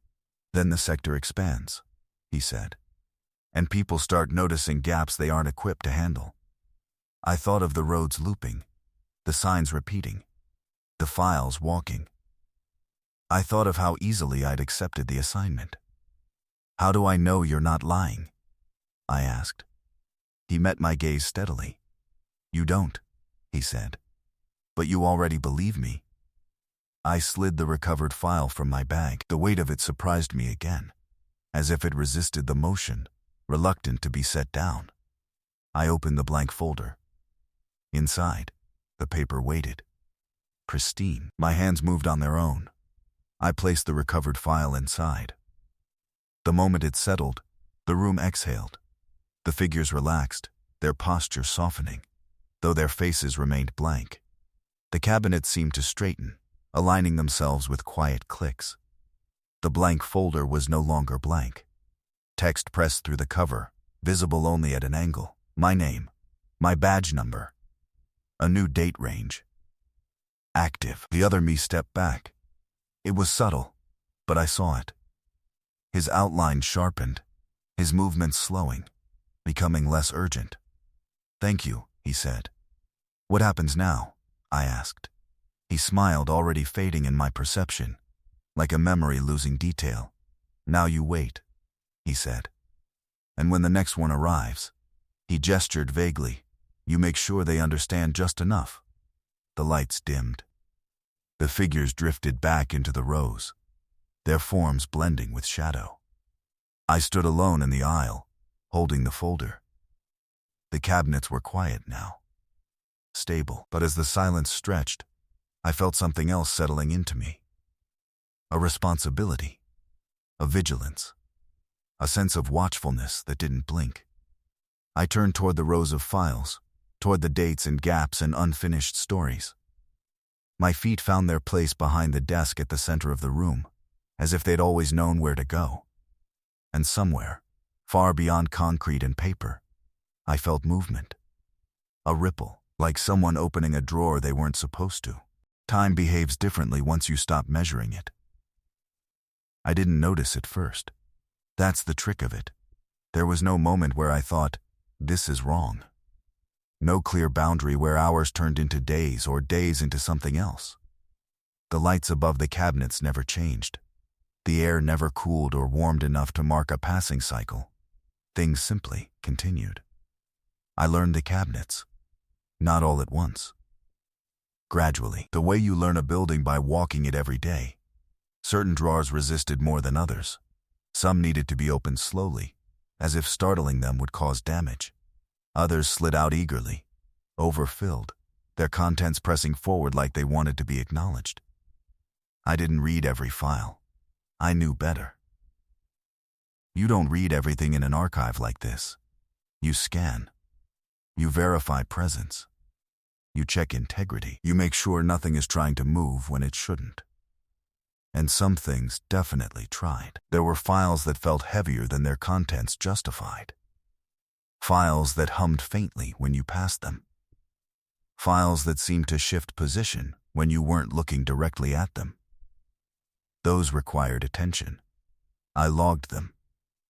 Then the sector expands, he said. And people start noticing gaps they aren't equipped to handle. I thought of the roads looping, the signs repeating, the files walking. I thought of how easily I'd accepted the assignment. How do I know you're not lying? I asked. He met my gaze steadily. You don't, he said. But you already believe me. I slid the recovered file from my bag. The weight of it surprised me again, as if it resisted the motion, reluctant to be set down. I opened the blank folder. Inside, the paper waited. Pristine. My hands moved on their own. I placed the recovered file inside. The moment it settled, the room exhaled. The figures relaxed, their posture softening, though their faces remained blank. The cabinets seemed to straighten, aligning themselves with quiet clicks. The blank folder was no longer blank. Text pressed through the cover, visible only at an angle. My name, my badge number, a new date range. Active. The other me stepped back. It was subtle, but I saw it. His outline sharpened, his movements slowing, becoming less urgent. "Thank you," he said. "What happens now?" I asked. He smiled, already fading in my perception, like a memory losing detail. "Now you wait," he said. "And when the next one arrives," he gestured vaguely, "you make sure they understand just enough." The lights dimmed. The figures drifted back into the rows, their forms blending with shadow. I stood alone in the aisle, holding the folder. The cabinets were quiet now, stable, but as the silence stretched, I felt something else settling into me. A responsibility, a vigilance, a sense of watchfulness that didn't blink. I turned toward the rows of files, toward the dates and gaps and unfinished stories. My feet found their place behind the desk at the center of the room, as if they'd always known where to go. And somewhere, far beyond concrete and paper, I felt movement. A ripple, like someone opening a drawer they weren't supposed to. Time behaves differently once you stop measuring it. I didn't notice at first. That's the trick of it. There was no moment where I thought, "This is wrong." No clear boundary where hours turned into days or days into something else. The lights above the cabinets never changed. The air never cooled or warmed enough to mark a passing cycle. Things simply continued. I learned the cabinets, not all at once. Gradually, the way you learn a building by walking it every day. Certain drawers resisted more than others. Some needed to be opened slowly, as if startling them would cause damage. Others slid out eagerly, overfilled, their contents pressing forward like they wanted to be acknowledged. I didn't read every file. I knew better. You don't read everything in an archive like this. You scan. You verify presence. You check integrity. You make sure nothing is trying to move when it shouldn't. And some things definitely tried. There were files that felt heavier than their contents justified. Files that hummed faintly when you passed them. Files that seemed to shift position when you weren't looking directly at them. Those required attention. I logged them.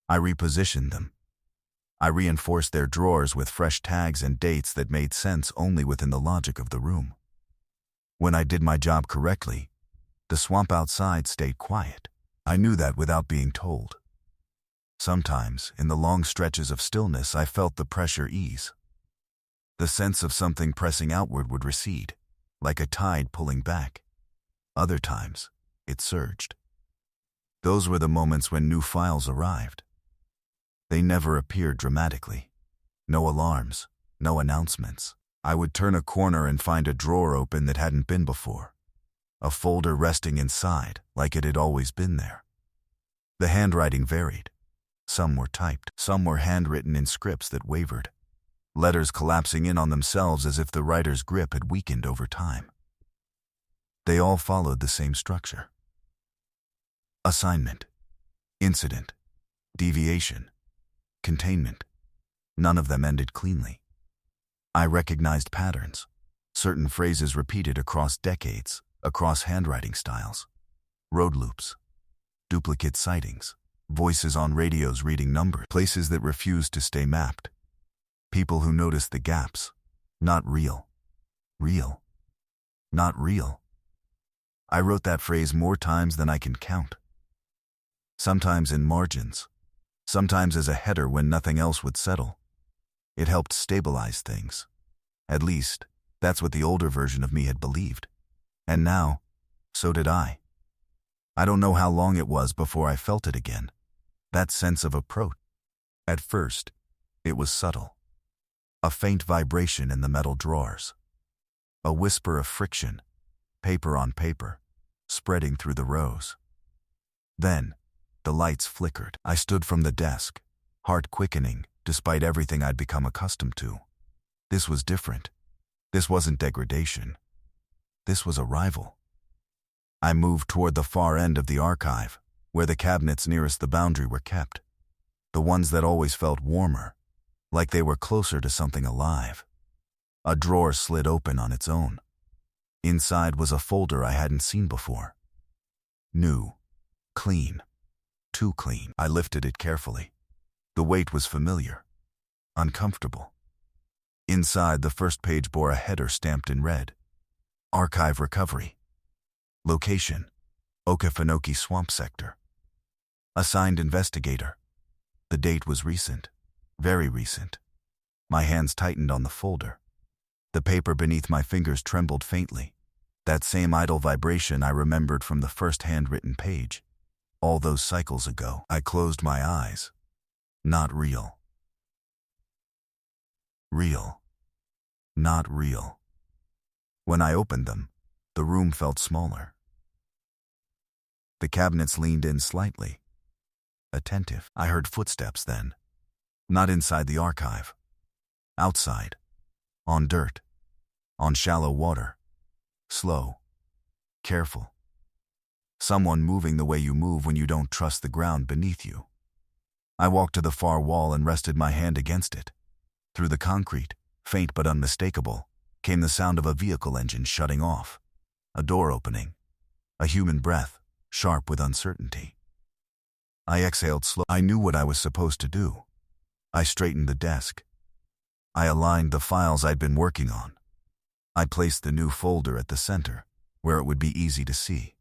I repositioned them. I reinforced their drawers with fresh tags and dates that made sense only within the logic of the room. When I did my job correctly, the swamp outside stayed quiet. I knew that without being told. Sometimes, in the long stretches of stillness, I felt the pressure ease. The sense of something pressing outward would recede, like a tide pulling back. Other times, it surged. Those were the moments when new files arrived. They never appeared dramatically. No alarms, no announcements. I would turn a corner and find a drawer open that hadn't been before. A folder resting inside, like it had always been there. The handwriting varied. Some were typed, some were handwritten in scripts that wavered, letters collapsing in on themselves as if the writer's grip had weakened over time. They all followed the same structure. Assignment, incident, deviation, containment. None of them ended cleanly. I recognized patterns, certain phrases repeated across decades, across handwriting styles, road loops, duplicate sightings, voices on radios reading numbers, places that refused to stay mapped, people who noticed the gaps, not real, real, not real. I wrote that phrase more times than I can count. Sometimes in margins, sometimes as a header when nothing else would settle. It helped stabilize things. At least, that's what the older version of me had believed. And now, so did I. I don't know how long it was before I felt it again, that sense of approach. At first, it was subtle. A faint vibration in the metal drawers. A whisper of friction, paper on paper, spreading through the rows. Then, the lights flickered. I stood from the desk, heart quickening, despite everything I'd become accustomed to. This was different. This wasn't degradation. This was arrival. I moved toward the far end of the archive, where the cabinets nearest the boundary were kept. The ones that always felt warmer, like they were closer to something alive. A drawer slid open on its own. Inside was a folder I hadn't seen before. New. Clean. Too clean. I lifted it carefully. The weight was familiar. Uncomfortable. Inside, the first page bore a header stamped in red. Archive Recovery. Location: Okefenokee Swamp Sector. Assigned investigator. The date was recent. Very recent. My hands tightened on the folder. The paper beneath my fingers trembled faintly. That same idle vibration I remembered from the first handwritten page. All those cycles ago. I closed my eyes. Not real. Real. Not real. When I opened them, the room felt smaller. The cabinets leaned in slightly. Attentive. I heard footsteps then. Not inside the archive. Outside. On dirt. On shallow water. Slow. Careful. Someone moving the way you move when you don't trust the ground beneath you. I walked to the far wall and rested my hand against it. Through the concrete, faint but unmistakable, came the sound of a vehicle engine shutting off. A door opening. A human breath, sharp with uncertainty. I exhaled slowly. I knew what I was supposed to do. I straightened the desk. I aligned the files I'd been working on. I placed the new folder at the center, where it would be easy to see.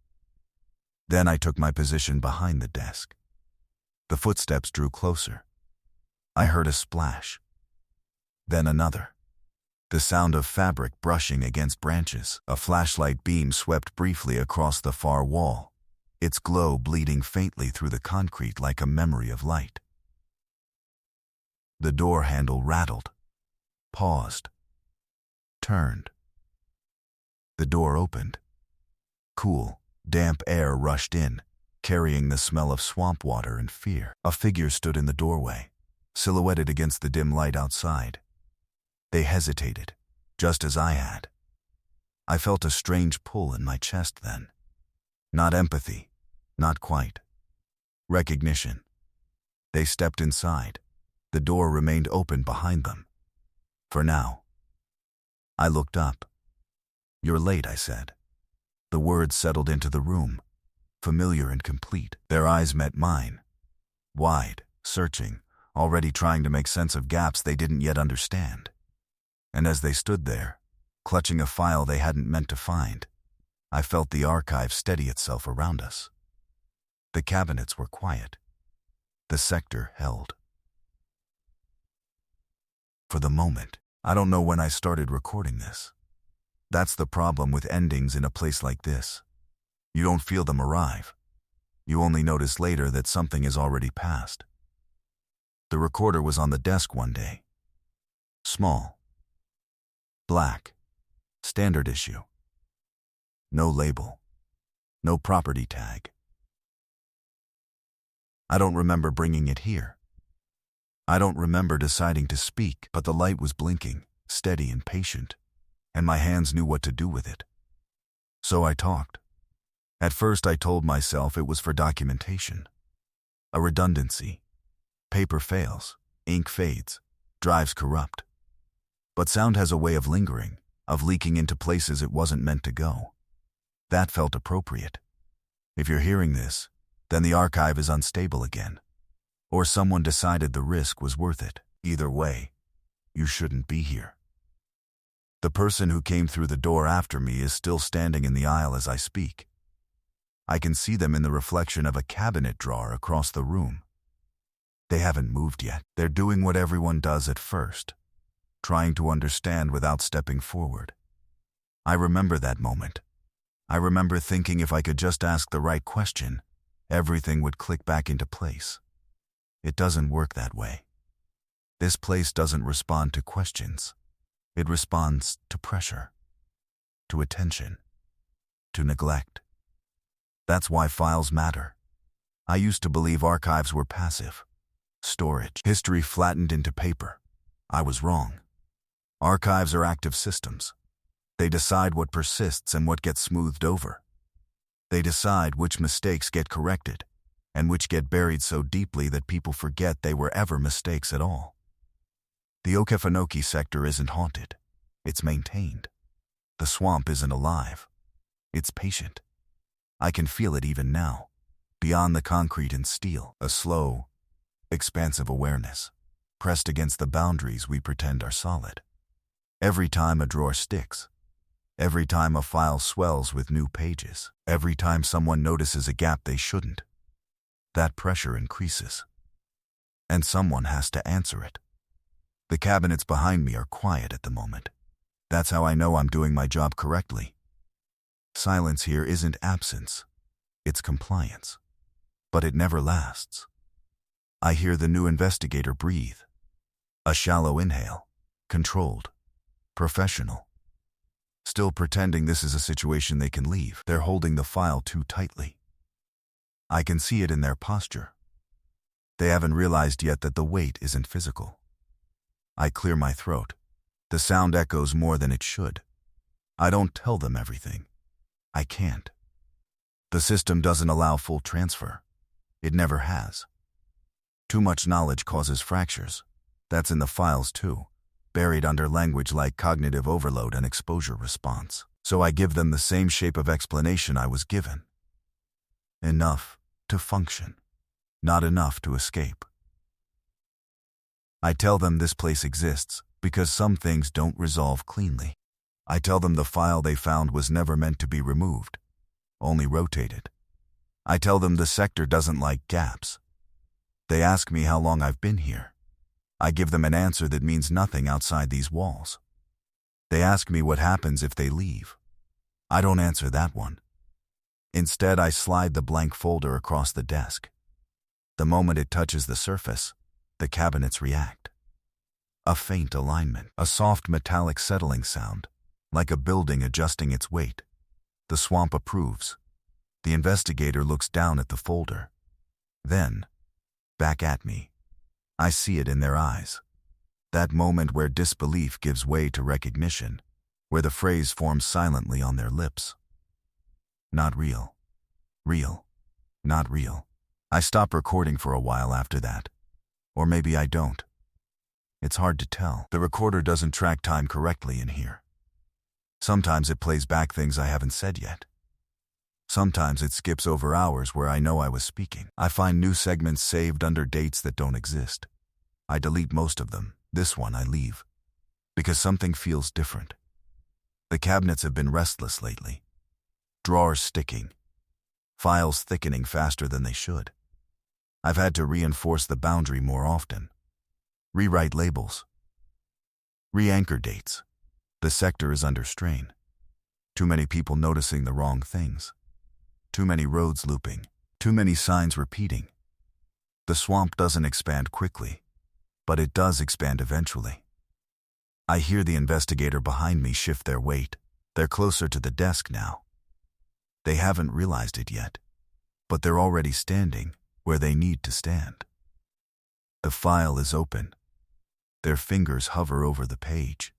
Then I took my position behind the desk. The footsteps drew closer. I heard a splash. Then another. The sound of fabric brushing against branches. A flashlight beam swept briefly across the far wall, its glow bleeding faintly through the concrete like a memory of light. The door handle rattled. Paused. Turned. The door opened. Cool, damp air rushed in, carrying the smell of swamp water and fear. A figure stood in the doorway, silhouetted against the dim light outside. They hesitated, just as I had. I felt a strange pull in my chest then. Not empathy, not quite. Recognition. They stepped inside. The door remained open behind them. For now. I looked up. "You're late," I said. The words settled into the room, familiar and complete. Their eyes met mine. Wide, searching, already trying to make sense of gaps they didn't yet understand. And as they stood there, clutching a file they hadn't meant to find, I felt the archive steady itself around us. The cabinets were quiet. The sector held. For the moment, I don't know when I started recording this. That's the problem with endings in a place like this. You don't feel them arrive. You only notice later that something is already passed. The recorder was on the desk one day. Small. Black. Standard issue. No label. No property tag. I don't remember bringing it here. I don't remember deciding to speak, but the light was blinking, steady and patient, and my hands knew what to do with it. So I talked. At first I told myself it was for documentation. A redundancy. Paper fails, ink fades, drives corrupt. But sound has a way of lingering, of leaking into places it wasn't meant to go. That felt appropriate. If you're hearing this, then the archive is unstable again. Or someone decided the risk was worth it. Either way, you shouldn't be here. The person who came through the door after me is still standing in the aisle as I speak. I can see them in the reflection of a cabinet drawer across the room. They haven't moved yet. They're doing what everyone does at first, trying to understand without stepping forward. I remember that moment. I remember thinking if I could just ask the right question, everything would click back into place. It doesn't work that way. This place doesn't respond to questions. It responds to pressure, to attention, to neglect. That's why files matter. I used to believe archives were passive. Storage. History flattened into paper. I was wrong. Archives are active systems. They decide what persists and what gets smoothed over. They decide which mistakes get corrected and which get buried so deeply that people forget they were ever mistakes at all. The Okefenokee sector isn't haunted. It's maintained. The swamp isn't alive. It's patient. I can feel it even now, beyond the concrete and steel, a slow, expansive awareness, pressed against the boundaries we pretend are solid. Every time a drawer sticks, every time a file swells with new pages, every time someone notices a gap they shouldn't, that pressure increases. And someone has to answer it. The cabinets behind me are quiet at the moment. That's how I know I'm doing my job correctly. Silence here isn't absence, it's compliance. But it never lasts. I hear the new investigator breathe. A shallow inhale, controlled, professional. Still pretending this is a situation they can leave. They're holding the file too tightly. I can see it in their posture. They haven't realized yet that the weight isn't physical. I clear my throat. The sound echoes more than it should. I don't tell them everything. I can't. The system doesn't allow full transfer. It never has. Too much knowledge causes fractures. That's in the files too, buried under language like cognitive overload and exposure response. So I give them the same shape of explanation I was given. Enough to function, not enough to escape. I tell them this place exists because some things don't resolve cleanly. I tell them the file they found was never meant to be removed, only rotated. I tell them the sector doesn't like gaps. They ask me how long I've been here. I give them an answer that means nothing outside these walls. They ask me what happens if they leave. I don't answer that one. Instead, I slide the blank folder across the desk. The moment it touches the surface, the cabinets react. A faint alignment, a soft metallic settling sound, like a building adjusting its weight. The swamp approves. The investigator looks down at the folder. Then, back at me. I see it in their eyes. That moment where disbelief gives way to recognition, where the phrase forms silently on their lips. Not real. Real. Not real. I stop recording for a while after that. Or maybe I don't. It's hard to tell. The recorder doesn't track time correctly in here. Sometimes it plays back things I haven't said yet. Sometimes it skips over hours where I know I was speaking. I find new segments saved under dates that don't exist. I delete most of them. This one I leave. Because something feels different. The cabinets have been restless lately. Drawers sticking. Files thickening faster than they should. I've had to reinforce the boundary more often. Rewrite labels. Re-anchor dates. The sector is under strain. Too many people noticing the wrong things. Too many roads looping. Too many signs repeating. The swamp doesn't expand quickly, but it does expand eventually. I hear the investigator behind me shift their weight. They're closer to the desk now. They haven't realized it yet, but they're already standing where they need to stand. The file is open. Their fingers hover over the page.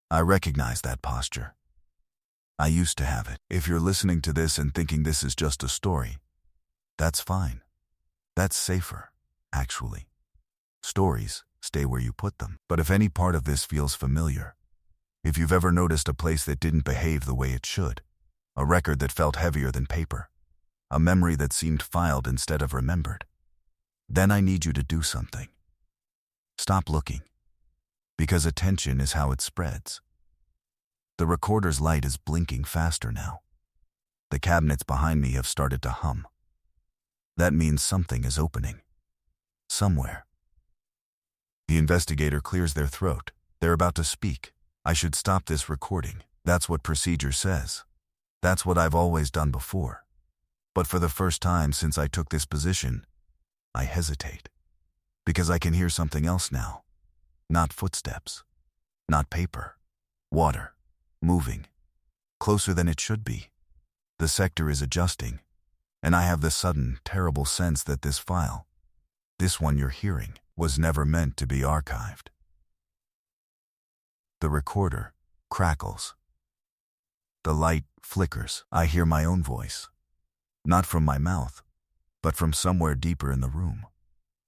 I recognize that posture. I used to have it. If you're listening to this and thinking this is just a story, that's fine. That's safer, actually. Stories stay where you put them. But if any part of this feels familiar, if you've ever noticed a place that didn't behave the way it should, a record that felt heavier than paper, a memory that seemed filed instead of remembered, then I need you to do something. Stop looking, because attention is how it spreads. The recorder's light is blinking faster now. The cabinets behind me have started to hum. That means something is opening. Somewhere. The investigator clears their throat. They're about to speak. I should stop this recording. That's what procedure says. That's what I've always done before. But for the first time since I took this position, I hesitate. Because I can hear something else now. Not footsteps. Not paper. Water. Moving. Closer than it should be. The sector is adjusting. And I have the sudden, terrible sense that this file, This one you're hearing was never meant to be archived. The recorder crackles. The light flickers. I hear my own voice. Not from my mouth, but from somewhere deeper in the room,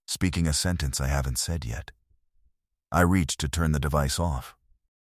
speaking a sentence I haven't said yet. I reach to turn the device off,